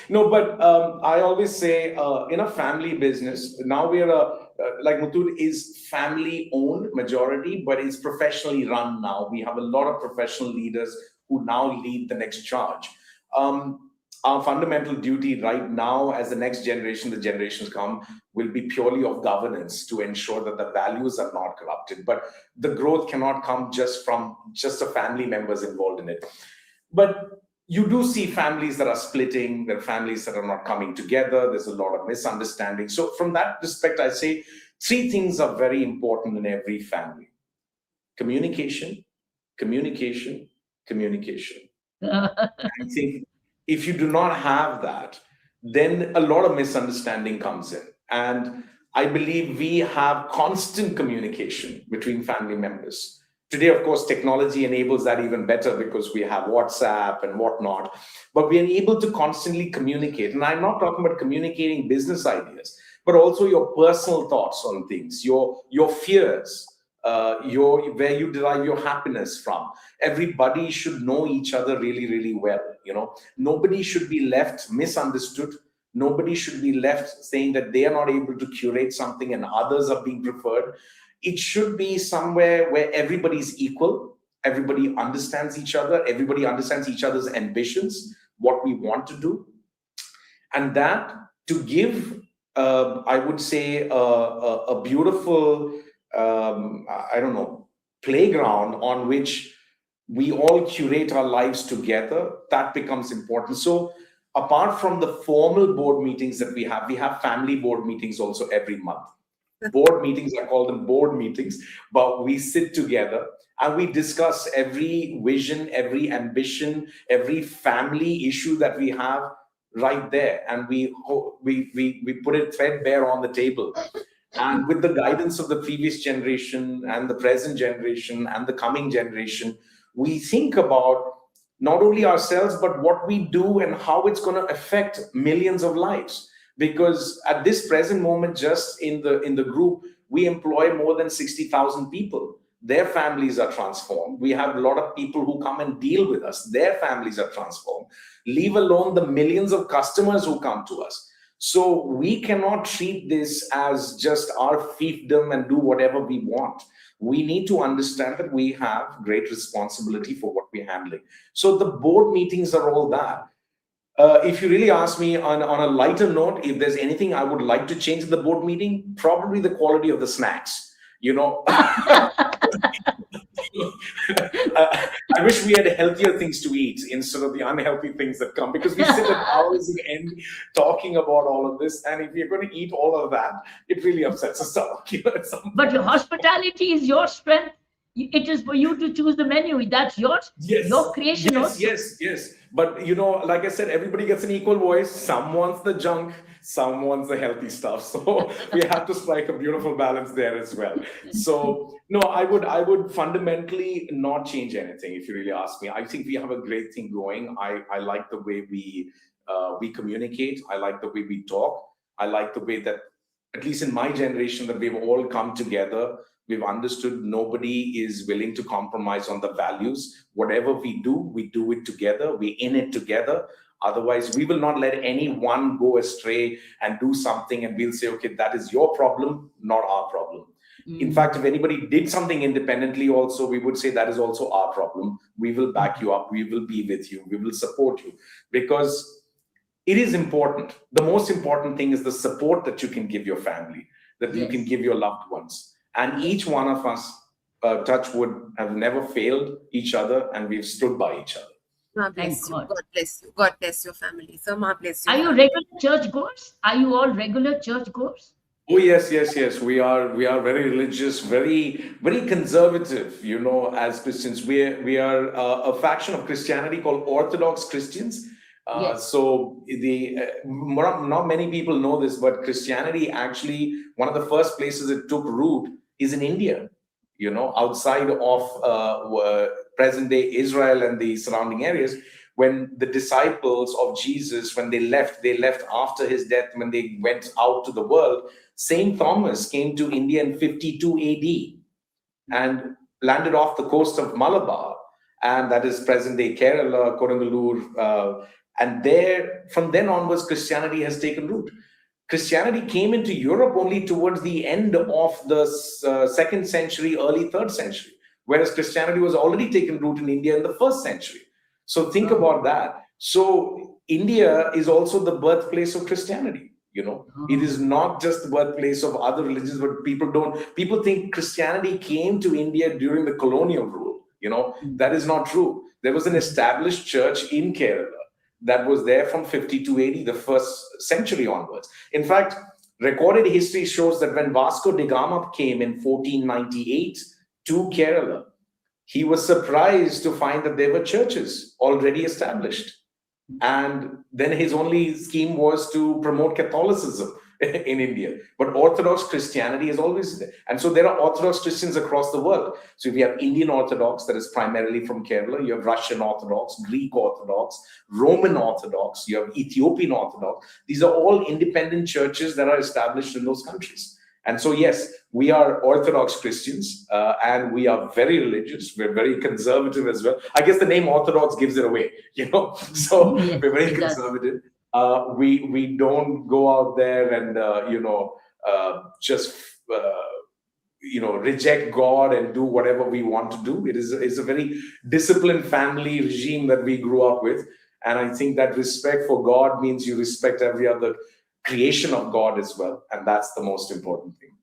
[SPEAKER 4] No, but I always say in a family business, now we are like Muthoot is family owned majority, but it's professionally run now. We have a lot of professional leaders who now lead the next charge. Our fundamental duty right now, as the next generation, the generations come, will be purely of governance to ensure that the values are not corrupted. But the growth cannot come just from just the family members involved in it. But you do see families that are splitting, there are families that are not coming together. There's a lot of misunderstanding. So from that respect, I say 3 things are very important in every family: communication, communication, communication. I think if you do not have that, then a lot of misunderstanding comes in. And I believe we have constant communication between family members. Today, of course, technology enables that even better because we have WhatsApp and whatnot, but we are able to constantly communicate. And I'm not talking about communicating business ideas, but also your personal thoughts on things, your fears, where you derive your happiness from. Everybody should know each other really, really well. Nobody should be left misunderstood. Nobody should be left saying that they are not able to curate something and others are being preferred. It should be somewhere where everybody's equal. Everybody understands each other. Everybody understands each other's ambitions, what we want to do. And that to give, I would say, a beautiful playground on which we all curate our lives together, that becomes important. So apart from the formal board meetings that we have family board meetings also every month. Board meetings, I call them board meetings, but we sit together and we discuss every vision, every ambition, every family issue that we have right there, and we put it threadbare on the table. And with the guidance of the previous generation and the present generation and the coming generation, we think about not only ourselves, but what we do and how it's going to affect millions of lives. Because at this present moment, just in the group, we employ more than 60,000 people. Their families are transformed. We have a lot of people who come and deal with us. Their families are transformed. Leave alone the millions of customers who come to us. So we cannot treat this as just our fiefdom and do whatever we want. We need to understand that we have great responsibility for what we're handling. So the board meetings are all that. If you really ask me on a lighter note, if there's anything I would like to change in the board meeting, probably the quality of the snacks. You know, I wish we had healthier things to eat instead of the unhealthy things that come, because we sit at hours in end talking about all of this, and if we're going to eat all of that, it really upsets us stomach. You know, at some
[SPEAKER 5] But your
[SPEAKER 4] point.
[SPEAKER 5] hospitality is your strength. It is for you to choose the menu. That's yours,
[SPEAKER 4] Yes,
[SPEAKER 5] your creation
[SPEAKER 4] yes,
[SPEAKER 5] also.
[SPEAKER 4] yes. But you know, like I said, everybody gets an equal voice. Some wants the junk, some wants the healthy stuff. So we have to strike a beautiful balance there as well. So no, I would fundamentally not change anything if you really ask me. I think we have a great thing going. I like the way we communicate. I like the way we talk. I like the way that, at least in my generation, that we've all come together. We've understood nobody is willing to compromise on the values. Whatever we do it together. We're in it together. Otherwise, we will not let anyone go astray and do something, and we'll say, okay, that is your problem, not our problem. In fact, if anybody did something independently also, we would say that is also our problem. We will back you up. We will be with you. We will support you, because it is important. The most important thing is the support that you can give your family, that you can
[SPEAKER 5] Yes.
[SPEAKER 4] give your loved ones. And each one of us, touch wood, have never failed each other, and we've stood by each other.
[SPEAKER 3] Ma
[SPEAKER 5] Thank
[SPEAKER 3] bless you.
[SPEAKER 5] God.
[SPEAKER 3] God bless you. God bless your family. So Ma bless your
[SPEAKER 5] Are you
[SPEAKER 3] family.
[SPEAKER 5] regular church goers? Are you all regular church goers?
[SPEAKER 4] Oh yes. We are very religious, very conservative. You know, as Christians, we are a faction of Christianity called Orthodox Christians.
[SPEAKER 5] Yes.
[SPEAKER 4] So not many people know this, but Christianity actually, one of the first places it took root is in India. You know, outside of present day Israel and the surrounding areas. When the disciples of Jesus, when they left after his death, when they went out to the world, Saint Thomas came to India in 52 AD and landed off the coast of Malabar, and that is present-day Kerala, Kodungalur, and there, from then onwards, Christianity has taken root. Christianity came into Europe only towards the end of the second century, early third century, whereas Christianity was already taken root in India in the first century. So think about that. So India is also the birthplace of Christianity. You know, it is not just the birthplace of other religions, but people think Christianity came to India during the colonial rule. You know, that is not true. There was an established church in Kerala that was there from 52 AD, the first century onwards. In fact, recorded history shows that when Vasco da Gama came in 1498 to Kerala, he was surprised to find that there were churches already established. And then his only scheme was to promote Catholicism in India. But Orthodox Christianity is always there. And so there are Orthodox Christians across the world. So if you have Indian Orthodox, that is primarily from Kerala, you have Russian Orthodox, Greek Orthodox, Roman Orthodox, you have Ethiopian Orthodox. These are all independent churches that are established in those countries. And so, yes, we are Orthodox Christians, and we are very religious. We're very conservative as well. I guess the name Orthodox gives it away, you know. So
[SPEAKER 5] Yes,
[SPEAKER 4] we're very
[SPEAKER 5] it does.
[SPEAKER 4] conservative. We don't go out there and just reject God and do whatever we want to do. It's a very disciplined family regime that we grew up with, and I think that respect for God means you respect every other creation of God as well, and that's the most important thing.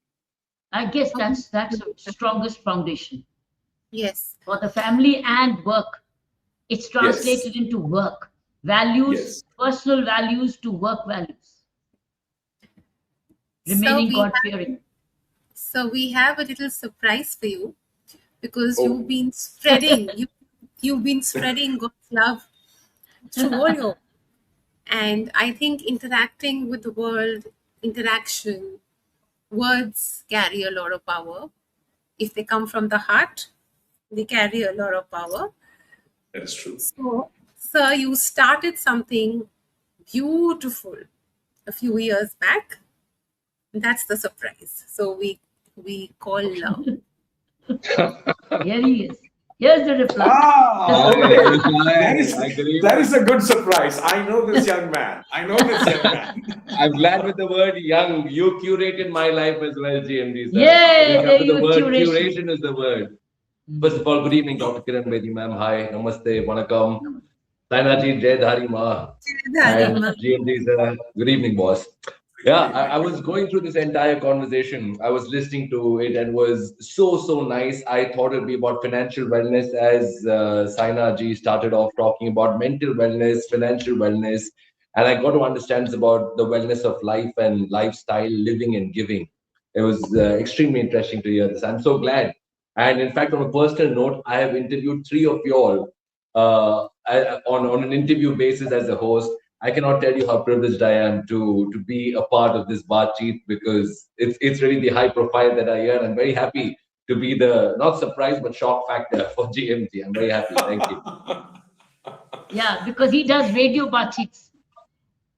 [SPEAKER 5] I guess that's the strongest foundation
[SPEAKER 3] Yes.
[SPEAKER 5] for the family and work. It's
[SPEAKER 4] Yes,
[SPEAKER 5] translated into work values,
[SPEAKER 4] yes.
[SPEAKER 5] personal values to work values,
[SPEAKER 3] So
[SPEAKER 5] remaining
[SPEAKER 3] we
[SPEAKER 5] God
[SPEAKER 3] have
[SPEAKER 5] fearing.
[SPEAKER 3] so we have a little surprise for you, because
[SPEAKER 4] Oh.
[SPEAKER 3] you've been spreading you've been spreading God's love through all your, and I think interacting with the world, interaction, words carry a lot of power. If they come from the heart, they carry a lot of power.
[SPEAKER 4] That is true.
[SPEAKER 3] So, sir, you started something beautiful a few years back. That's the surprise. So we call love.
[SPEAKER 5] Here he is. Here's the reply.
[SPEAKER 4] Ah, okay.
[SPEAKER 6] I
[SPEAKER 4] That is a good surprise. I know this young man.
[SPEAKER 6] I'm glad with the word young. You curated my life as well, GMD sir.
[SPEAKER 5] Yeah,
[SPEAKER 6] Remember the
[SPEAKER 5] you
[SPEAKER 6] word
[SPEAKER 5] curation.
[SPEAKER 6] curation is the word. First of all, good evening, Dr. Kiran Bedi ma'am. Hi, namaste, vanakkam. Sainaji, Jai Dhari Ma. And
[SPEAKER 3] Dharima.
[SPEAKER 6] GMD sir, good evening, boss. Yeah, I was going through this entire conversation. I was listening to it and was so nice. I thought it'd be about financial wellness as Saina ji started off talking about mental wellness, financial wellness. And I got to understand about the wellness of life and lifestyle, living and giving. It was extremely interesting to hear this. I'm so glad. And in fact, on a personal note, I have interviewed three of you all on an interview basis as a host. I cannot tell you how privileged I am to be a part of this Baatcheet because it's really the high profile that I hear. I'm very happy to be the not surprise but shock factor for GMT. I'm very happy. Thank you.
[SPEAKER 5] Yeah, because he does radio Baatcheets.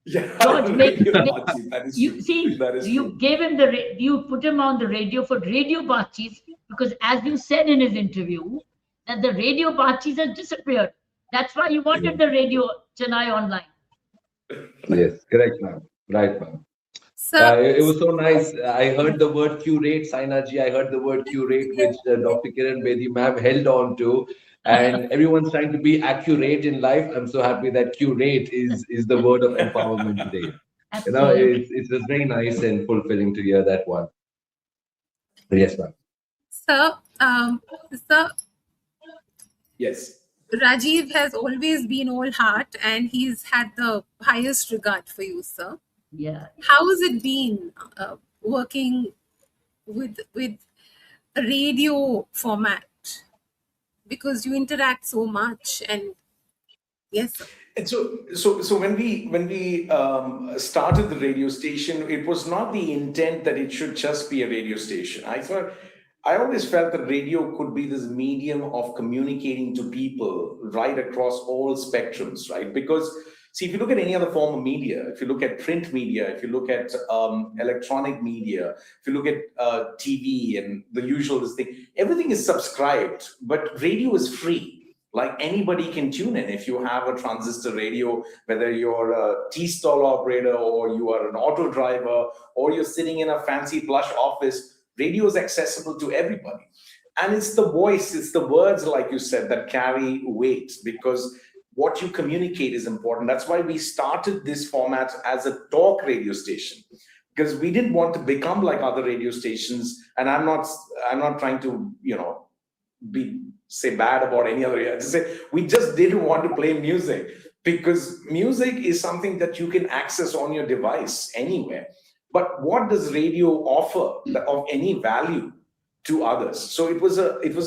[SPEAKER 4] Yeah,
[SPEAKER 5] George,
[SPEAKER 4] that is
[SPEAKER 5] you
[SPEAKER 4] true.
[SPEAKER 5] see,
[SPEAKER 4] That is
[SPEAKER 5] you
[SPEAKER 4] true.
[SPEAKER 5] gave him you put him on the radio for radio Baatcheets because, as you said in his interview, that the radio Baatcheets has disappeared. That's why you wanted the radio Chennai online.
[SPEAKER 6] Yes, correct, ma'am. Right, ma'am.
[SPEAKER 3] So,
[SPEAKER 6] It was so nice. I heard the word curate, Sainaji. I heard the word curate, which Dr. Kiran Bedi ma'am held on to. And everyone's trying to be accurate in life. I'm so happy that curate is the word of empowerment today. You know,
[SPEAKER 5] Absolutely.
[SPEAKER 6] it's just very nice and fulfilling to hear that one. Yes, ma'am.
[SPEAKER 3] so, so
[SPEAKER 4] Yes.
[SPEAKER 3] Rajiv has always been all heart, and he's had the highest regard for you, sir.
[SPEAKER 5] Yeah.
[SPEAKER 3] How has it been working with a radio format? Because you interact so much, and yes, sir.
[SPEAKER 4] And so when we started the radio station, it was not the intent that it should just be a radio station. I always felt that radio could be this medium of communicating to people right across all spectrums, right? Because see, if you look at any other form of media, if you look at print media, if you look at electronic media, if you look at TV and the usual this thing, everything is subscribed, but radio is free. Like anybody can tune in. If you have a transistor radio, whether you're a tea stall operator or you are an auto driver or you're sitting in a fancy plush office, radio is accessible to everybody. And it's the voice, it's the words, like you said, that carry weight because what you communicate is important. That's why we started this format as a talk radio station, because we didn't want to become like other radio stations. And I'm not trying to, say bad about any other. To say we just didn't want to play music because music is something that you can access on your device anywhere. But what does radio offer of any value to others? So it was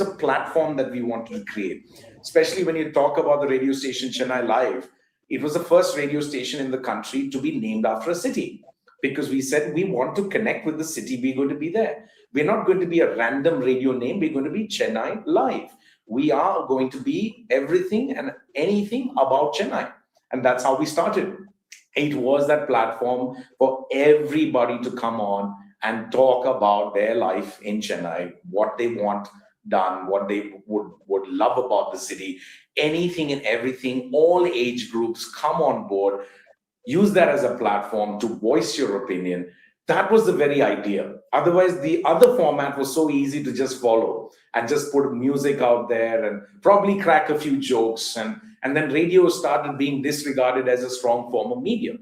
[SPEAKER 4] a platform that we wanted to create. Especially when you talk about the radio station Chennai Live, it was the first radio station in the country to be named after a city, because we said we want to connect with the city we're going to be there. We're not going to be a random radio name. We're going to be Chennai Live. We are going to be everything and anything about Chennai. And that's how we started. It was that platform for everybody to come on and talk about their life in Chennai, what they want done, what they would love about the city, anything and everything. All age groups come on board. Use that as a platform to voice your opinion. That was the very idea. Otherwise, the other format was so easy to just follow and just put music out there and probably crack a few jokes. And then radio started being disregarded as a strong form of media.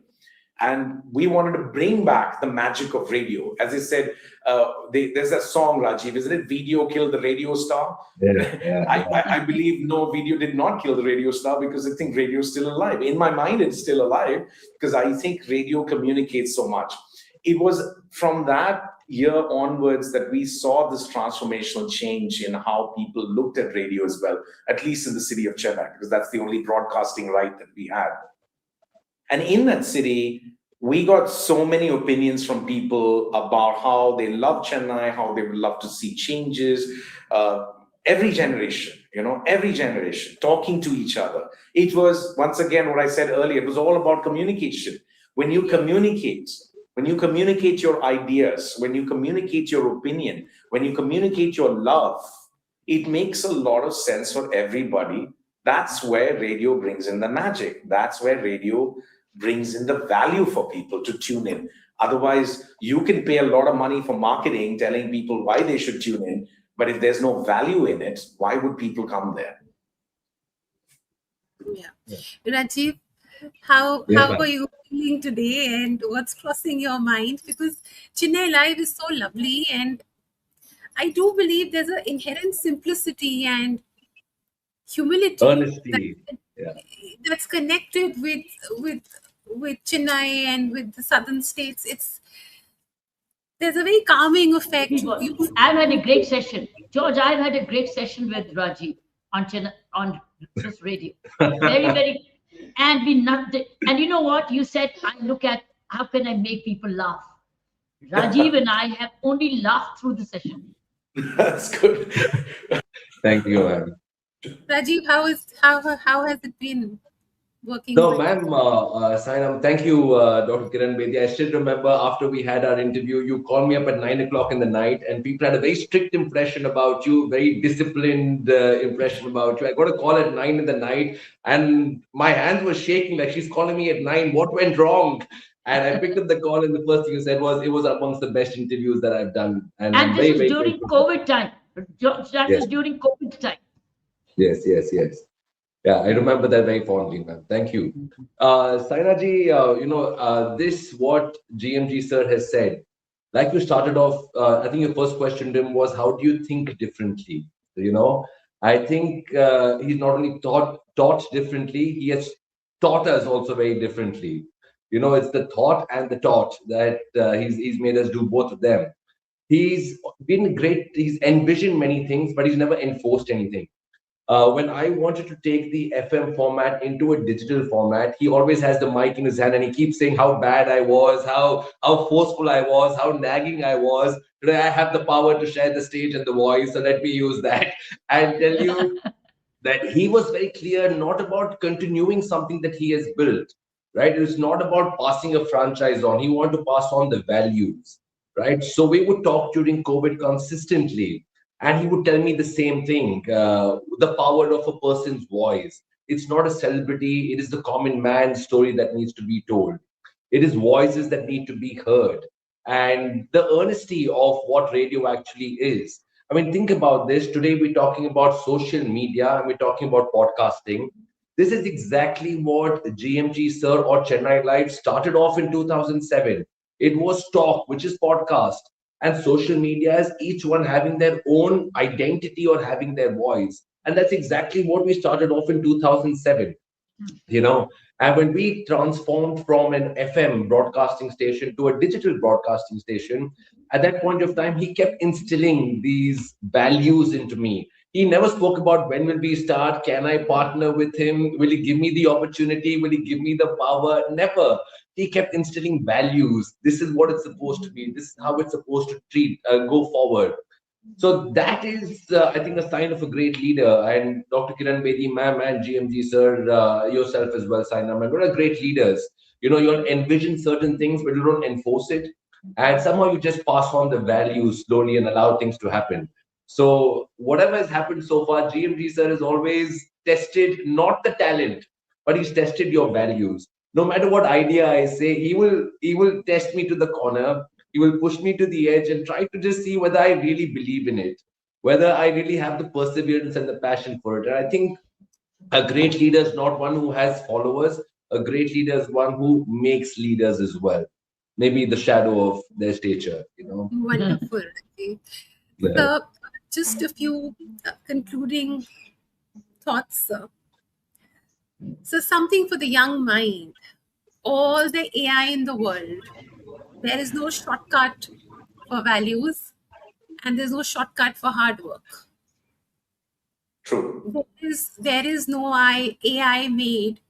[SPEAKER 4] And we wanted to bring back the magic of radio. As I said, there's a song, Rajiv, isn't it? Video killed the radio star.
[SPEAKER 6] Yeah.
[SPEAKER 4] I believe no, video did not kill the radio star, because I think radio is still alive. In my mind, it's still alive because I think radio communicates so much. It was from that year onwards that we saw this transformational change in how people looked at radio as well, at least in the city of Chennai, because that's the only broadcasting right that we had. And in that city, we got so many opinions from people about how they love Chennai, how they would love to see changes. Every generation, every generation talking to each other. It was, once again, what I said earlier, it was all about communication. When you communicate, when you communicate your ideas, when you communicate your opinion, when you communicate your love, it makes a lot of sense for everybody. That's where radio brings in the magic. That's where radio brings in the value for people to tune in. Otherwise, you can pay a lot of money for marketing, telling people why they should tune in. But if there's no value in it, why would people come there?
[SPEAKER 3] Yeah. Rajiv, how
[SPEAKER 6] Yes, ma'am.
[SPEAKER 3] are you feeling today, and what's crossing your mind? Because Chennai Live is so lovely, and I do believe there's an inherent simplicity and humility
[SPEAKER 6] Honesty. Yeah.
[SPEAKER 3] that's connected with Chennai and with the southern states. There's a very calming effect.
[SPEAKER 5] I've had a great session. George, I've had a great session with Rajiv on this radio. Very, very, and we not. And you know what? You said, I look at how can I make people laugh. Rajiv and I have only laughed through the session.
[SPEAKER 4] That's good.
[SPEAKER 6] Thank you, ma'am.
[SPEAKER 3] Rajiv, how has it been working
[SPEAKER 6] No,
[SPEAKER 3] with?
[SPEAKER 6] ma'am, Sainam, thank you, Dr. Kiran Bedi. I still remember after we had our interview, you called me up at 9 o'clock in the night, and people had a very strict impression about you, very disciplined impression about you. I got a call at 9 in the night, and my hands were shaking like she's calling me at 9. What went wrong? And I picked up the call, and the first thing you said was, it was amongst the best interviews that I've done. And I'm
[SPEAKER 5] And this
[SPEAKER 6] very,
[SPEAKER 5] was
[SPEAKER 6] very
[SPEAKER 5] during
[SPEAKER 6] grateful.
[SPEAKER 5] COVID time. George, that
[SPEAKER 6] Yes,
[SPEAKER 5] was during COVID time.
[SPEAKER 6] yes, yes, yes. Yeah, I remember that very fondly, ma'am. Thank you. Sainaji, this what GMG sir has said. Like you started off, I think your first question to him was, how do you think differently? I think he's not only taught differently, he has taught us also very differently. It's the thought and the taught that he's made us do both of them. He's been great. He's envisioned many things, but he's never enforced anything. When I wanted to take the FM format into a digital format, he always has the mic in his hand and he keeps saying how bad I was, how forceful I was, how nagging I was. Today I have the power to share the stage and the voice, so let me use that and tell you that he was very clear, not about continuing something that he has built, right? It's not about passing a franchise on. He wanted to pass on the values, right? So we would talk during COVID consistently, and he would tell me the same thing: the power of a person's voice. It's not a celebrity; it is the common man's story that needs to be told. It is voices that need to be heard, and the earnesty of what radio actually is. I mean, think about this. Today, we're talking about social media and we're talking about podcasting. This is exactly what GMG Sir or Chennai Live started off in 2007. It was talk, which is podcast, and social media is each one having their own identity or having their voice. And that's exactly what we started off in 2007, you know. And when we transformed from an FM broadcasting station to a digital broadcasting station, at that point of time, he kept instilling these values into me. He never spoke about when will we start, can I partner with him, will he give me the opportunity, will he give me the power? Never. He kept instilling values. This is what it's supposed to be, this is how it's supposed to go forward. So that is, I think, a sign of a great leader. And Dr. Kiran Bedi, ma'am, and GMG sir, yourself as well, Saina, ma'am, what are great leaders. You envision certain things, but you don't enforce it. And somehow you just pass on the values slowly and allow things to happen. So whatever has happened so far, GMG sir has always tested not the talent, but he's tested your values. No matter what idea I say, he will test me to the corner. He will push me to the edge and try to just see whether I really believe in it, whether I really have the perseverance and the passion for it. And I think a great leader is not one who has followers. A great leader is one who makes leaders as well. Maybe the shadow of their stature.
[SPEAKER 3] Wonderful. Okay.
[SPEAKER 6] Yeah.
[SPEAKER 3] So, just a few concluding thoughts, sir. So, something for the young mind. All the AI in the world, there is no shortcut for values, and there's no shortcut for hard work.
[SPEAKER 4] True.
[SPEAKER 3] There is no AI made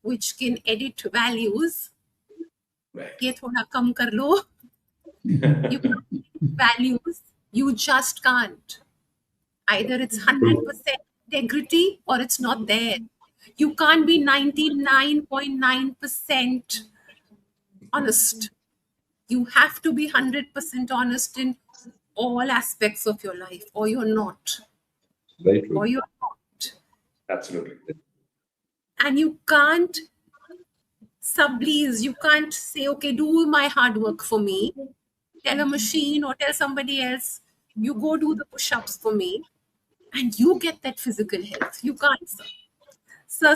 [SPEAKER 3] which can edit values.
[SPEAKER 4] Right.
[SPEAKER 3] ये थोड़ा कम कर लो. You can't edit values. You just can't. Either it's 100% integrity or it's not there. You can't be 99.9% honest. You have to be 100% honest in all aspects of your life, or you're not.
[SPEAKER 6] Very true.
[SPEAKER 3] Or you're not.
[SPEAKER 4] Absolutely.
[SPEAKER 3] And you can't sublease. You can't say, okay, do my hard work for me. Tell a machine or tell somebody else, you go do the push-ups for me, and you get that physical health. You can't, sir.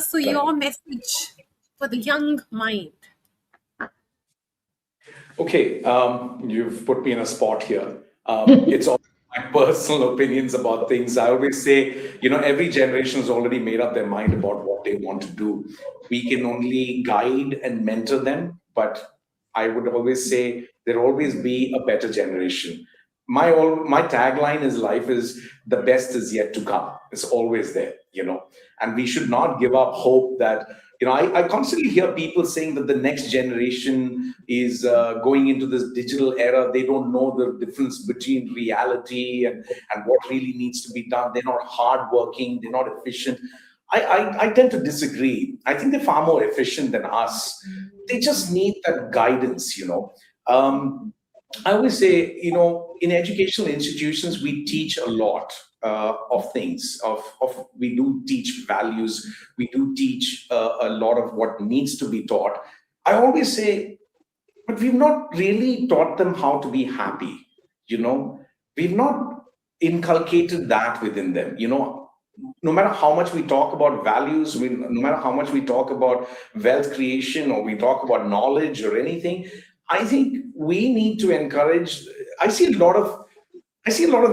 [SPEAKER 3] So your message for the young mind.
[SPEAKER 4] Okay, you've put me in a spot here. It's all my personal opinions about things. I always say, every generation has already made up their mind about what they want to do. We can only guide and mentor them, but I would always say there'll always be a better generation. My tagline is life is the best is yet to come. It's always there, and we should not give up hope that, I constantly hear people saying that the next generation is going into this digital era. They don't know the difference between reality and what really needs to be done. They're not hardworking. They're not efficient. I tend to disagree. I think they're far more efficient than us. They just need that guidance, I always say, in educational institutions, we teach a lot of things. We do teach values. We do teach a lot of what needs to be taught. I always say, but we've not really taught them how to be happy. We've not inculcated that within them. No matter how much we talk about values, no matter how much we talk about wealth creation or we talk about knowledge or anything, I think we need to encourage. I see a lot of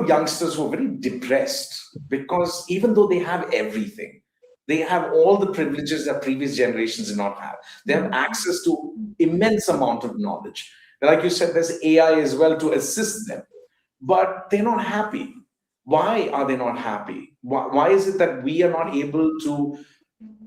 [SPEAKER 4] youngsters who are very depressed because even though they have everything, they have all the privileges that previous generations did not have. They have access to immense amount of knowledge. Like you said, there's AI as well to assist them, but they're not happy. Why are they not happy? Why is it that we are not able to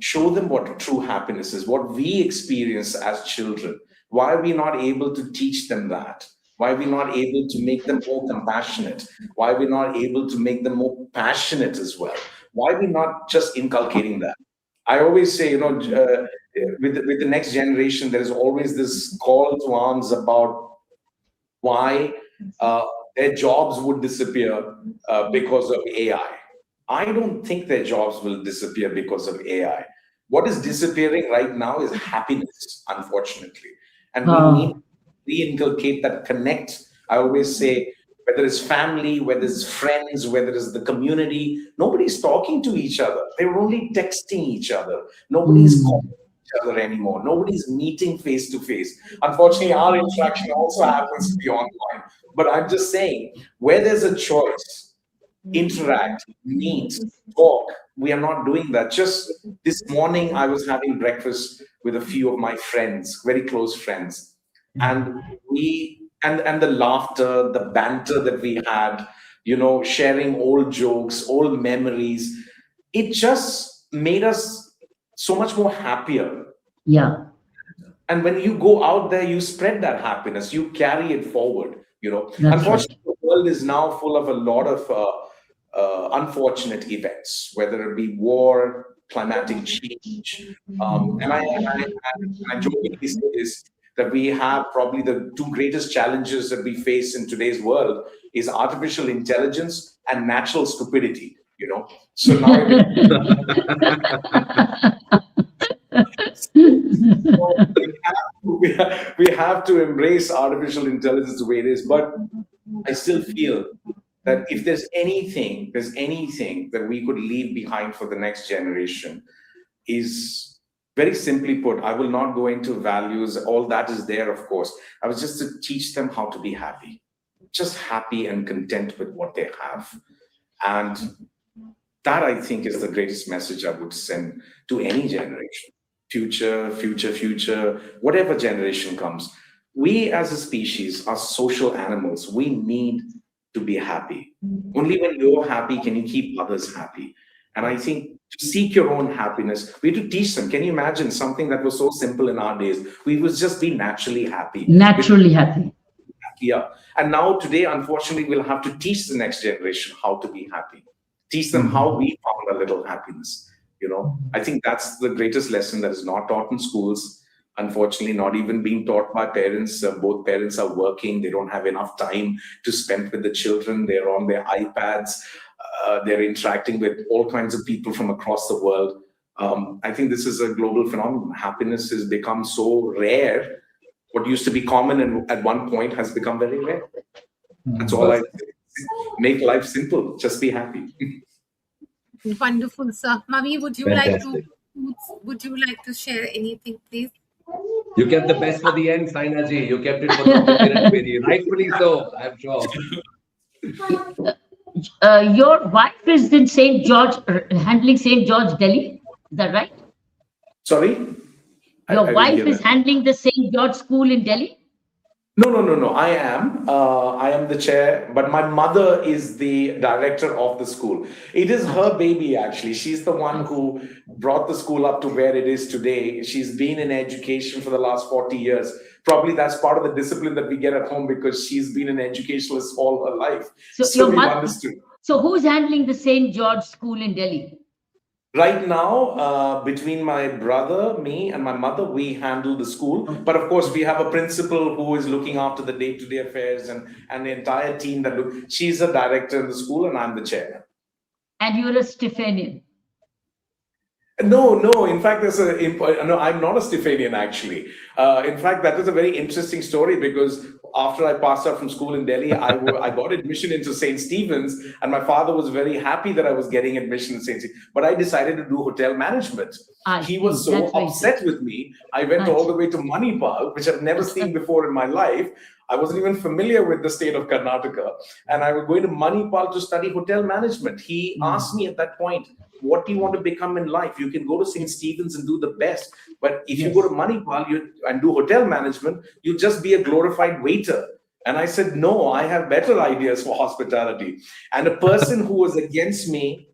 [SPEAKER 4] show them what true happiness is, what we experience as children? Why are we not able to teach them that? Why are we not able to make them more compassionate? Why are we not able to make them more passionate as well? Why are we not just inculcating that? I always say, with the next generation, there is always this call to arms about why their jobs would disappear because of AI. I don't think their jobs will disappear because of AI. What is disappearing right now is happiness, unfortunately. And we need to re-inculcate that connect. I always say, whether it's family, whether it's friends, whether it's the community, nobody's talking to each other. They're only texting each other. Nobody's calling each other anymore. Nobody's meeting face to face. Unfortunately, our interaction also happens to be online. But I'm just saying, where there's a choice, interact, meet, talk. We are not doing that. Just this morning, I was having breakfast with a few of my friends, very close friends, and and the laughter, the banter that we had, sharing old jokes, old memories, it just made us so much more happier.
[SPEAKER 5] Yeah.
[SPEAKER 4] And when you go out there, you spread that happiness, you carry it forward. Unfortunately, the world is now full of a lot of unfortunate events, whether it be war, climatic change. And I jokingly say this, that we have probably the two greatest challenges that we face in today's world is artificial intelligence and natural stupidity. So now we have to embrace artificial intelligence the way it is. But I still feel that if there's anything that we could leave behind for the next generation is, very simply put, I will not go into values. All that is there, of course. I was just to teach them how to be happy, just happy and content with what they have. And that, I think, is the greatest message I would send to any generation, future, whatever generation comes. we as a species are social animals. We need to be happy. Only when you're happy can you keep others happy. And I think to seek your own happiness, we have to teach them. Can you imagine something that was so simple in our days? We would just be naturally happy.
[SPEAKER 5] Naturally happy.
[SPEAKER 4] Yeah. And now today, unfortunately, we'll have to teach the next generation how to be happy. Teach them how we found a little happiness. I think that's the greatest lesson that is not taught in schools. Unfortunately, not even being taught by parents. Both parents are working. They don't have enough time to spend with the children. They're on their iPads. They're interacting with all kinds of people from across the world. I think this is a global phenomenon. Happiness has become so rare. What used to be common and at one point has become very rare. That's all I say. Make life simple. Just be happy.
[SPEAKER 3] Wonderful, sir. Mami, would you
[SPEAKER 6] Fantastic.
[SPEAKER 3] like to share anything, please?
[SPEAKER 6] You kept the best for the end, Sainaji. You kept it for Dr. Kiran Bedi. Rightfully so, I'm sure.
[SPEAKER 5] Your wife is in St. George, handling St. George, Delhi. Is that right?
[SPEAKER 4] Sorry?
[SPEAKER 5] Your
[SPEAKER 4] I didn't
[SPEAKER 5] wife
[SPEAKER 4] hear
[SPEAKER 5] is
[SPEAKER 4] that.
[SPEAKER 5] handling the St. George School in Delhi?
[SPEAKER 4] No. I am. I am the chair, but my mother is the director of the school. It is her baby, actually. She's the one who brought the school up to where it is today. She's been in education for the last 40 years. Probably that's part of the discipline that we get at home because she's been an educationalist all her life.
[SPEAKER 5] So
[SPEAKER 4] we've understood.
[SPEAKER 5] So who's handling the St. George School in Delhi?
[SPEAKER 4] Right now, between my brother, me, and my mother, we handle the school. But of course, we have a principal who is looking after the day-to-day affairs and the entire team that look. She's a director in the school, and I'm the chair.
[SPEAKER 5] And you're a Stephanian.
[SPEAKER 4] No. In fact, no. I'm not a Stephanian, actually. In fact, that was a very interesting story because after I passed out from school in Delhi, I got admission into St. Stephen's, and my father was very happy that I was getting admission in St. Stephen's. But I decided to do hotel management. He was so upset with me. I went all the way to Manipal, which I've never seen before in my life. I wasn't even familiar with the state of Karnataka. And I was going to Manipal to study hotel management. He asked me at that point, what do you want to become in life? You can go to St. Stephen's and do the best. But if you go to Manipal and do hotel management, you'll just be a glorified waiter. And I said, no, I have better ideas for hospitality. And a person who was against me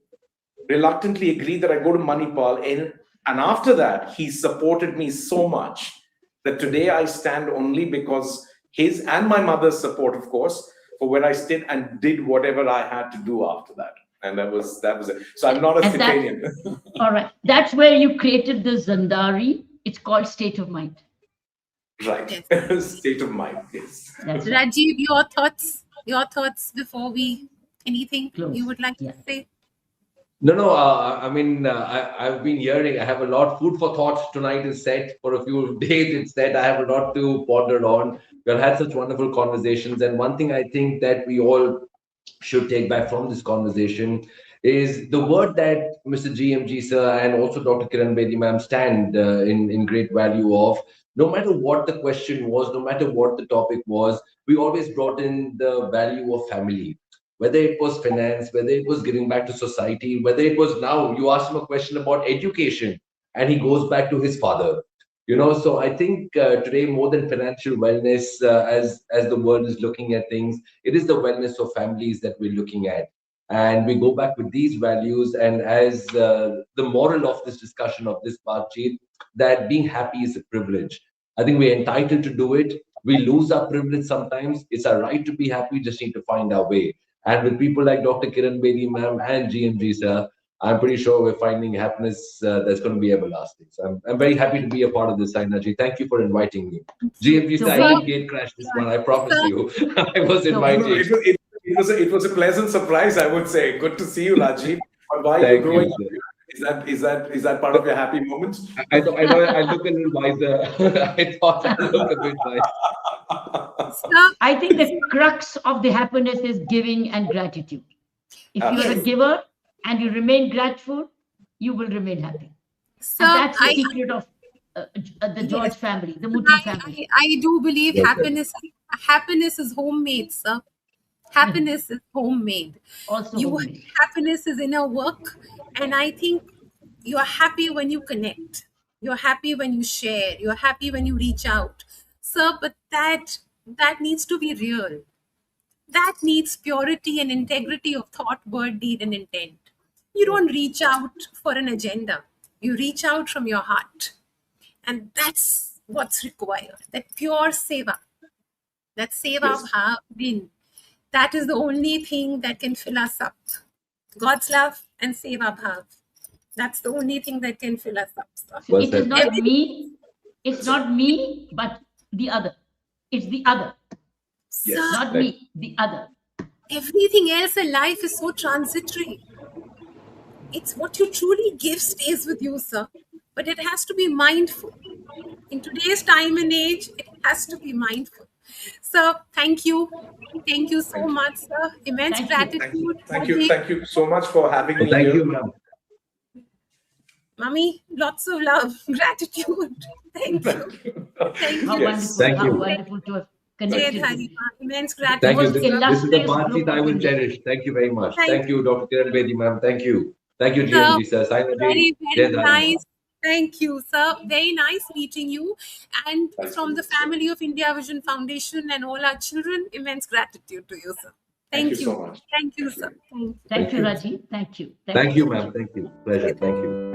[SPEAKER 4] reluctantly agreed that I go to Manipal. And after that, he supported me so much that today I stand only because his and my mother's support, of course, for where I stood and did whatever I had to do after that. And that was it. So I'm not a Stephanian.
[SPEAKER 5] All right. That's where you created the Zandari. It's called State of Mind.
[SPEAKER 4] Right.
[SPEAKER 3] Yes.
[SPEAKER 4] State of mind, yes.
[SPEAKER 5] That's
[SPEAKER 3] Rajiv, your thoughts before anything you would like to say?
[SPEAKER 6] No. I mean, I've been hearing. I have a lot. Food for thought tonight is set for a few days. It's set. I have a lot to ponder on. We've had such wonderful conversations, and one thing I think that we all should take back from this conversation is the word that Mr. GMG sir and also Dr. Kiran Bedi ma'am stand in great value of. No matter what the question was, no matter what the topic was, we always brought in the value of family. Whether it was finance, whether it was giving back to society, whether it was now you ask him a question about education and he goes back to his father. So I think today more than financial wellness, as the world is looking at things, it is the wellness of families that we're looking at, and we go back with these values. And as the moral of this discussion of this Baatcheet, that being happy is a privilege. I think we're entitled to do it. We lose our privilege sometimes. It's our right to be happy. Just need to find our way. And with people like Dr. Kiran Bedi ma'am and GMG sir, I'm pretty sure we're finding happiness that's going to be everlasting. So I'm very happy to be a part of this, Sainaji. Thank you for inviting me. GMG,
[SPEAKER 5] So
[SPEAKER 6] I didn't gate crash this one. I promise you. I was invited.
[SPEAKER 4] It was a pleasant surprise, I would say. Good to see you, Rajiv. But why are you growing up? Is that part of your happy moments?
[SPEAKER 6] I know. I look a little wiser. I thought I look a bit wise.
[SPEAKER 5] I think the crux of the happiness is giving and gratitude. If you're a giver and you remain grateful, you will remain happy. So that's the secret of the George family, the Muthoot family.
[SPEAKER 3] I do believe happiness is homemade, sir. Happiness is homemade.
[SPEAKER 5] Also homemade.
[SPEAKER 3] Happiness is inner work. And I think you're happy when you connect. You're happy when you share. You're happy when you reach out. Sir, but that needs to be real. That needs purity and integrity of thought, word, deed, and intent. You don't reach out for an agenda. You reach out from your heart. And that's what's required. That pure seva. That seva bhav, that is the only thing that can fill us up. God's love and seva bhav. That's the only thing that can fill us up. Sir.
[SPEAKER 5] So
[SPEAKER 6] Well
[SPEAKER 5] it is
[SPEAKER 6] said.
[SPEAKER 5] not me. It's not me, but the other. It's the other.
[SPEAKER 3] Sir,
[SPEAKER 5] Not
[SPEAKER 6] Right.
[SPEAKER 5] me, the other.
[SPEAKER 3] everything else in life is so transitory. It's what you truly give stays with you, sir. But it has to be mindful. In today's time and age, it has to be mindful. Sir, thank you. Thank you so much, sir. Immense
[SPEAKER 5] Thank you.
[SPEAKER 3] gratitude.
[SPEAKER 4] Thank you so much for having me
[SPEAKER 6] Thank
[SPEAKER 4] here.
[SPEAKER 6] you, ma'am.
[SPEAKER 3] Mummy, lots of love, gratitude. Thank you. Thank
[SPEAKER 5] How
[SPEAKER 3] you.
[SPEAKER 5] wonderful.
[SPEAKER 6] Thank
[SPEAKER 5] How
[SPEAKER 6] you.
[SPEAKER 5] wonderful to have
[SPEAKER 3] Jai
[SPEAKER 5] connected with
[SPEAKER 3] Dhari
[SPEAKER 5] you.
[SPEAKER 3] Ma. Immense
[SPEAKER 6] Thank
[SPEAKER 3] gratitude.
[SPEAKER 6] you.
[SPEAKER 5] Most
[SPEAKER 6] This is the
[SPEAKER 5] illustrious
[SPEAKER 6] Baatcheet
[SPEAKER 5] group
[SPEAKER 6] I
[SPEAKER 5] of
[SPEAKER 6] will
[SPEAKER 5] India.
[SPEAKER 6] cherish. Thank you very much.
[SPEAKER 3] Thank
[SPEAKER 6] Thank you, Dr. Kiran Bedi, ma'am. Thank you. Thank you,
[SPEAKER 3] Sir,
[SPEAKER 6] GMG, sir. Saina ji.
[SPEAKER 3] very
[SPEAKER 6] Jai Dhari Ma.
[SPEAKER 3] nice. Thank you, sir. Very nice meeting you. And from the family of India Vision Foundation and all our children, immense gratitude to you, sir.
[SPEAKER 4] Thank
[SPEAKER 3] Thank
[SPEAKER 4] you
[SPEAKER 3] you.
[SPEAKER 4] so much.
[SPEAKER 3] Thank you, sir. Thank you.
[SPEAKER 5] Thank you,
[SPEAKER 6] you.
[SPEAKER 5] Raji. Thank you.
[SPEAKER 6] Thank you, ma'am. Thank you. Pleasure. Thank you.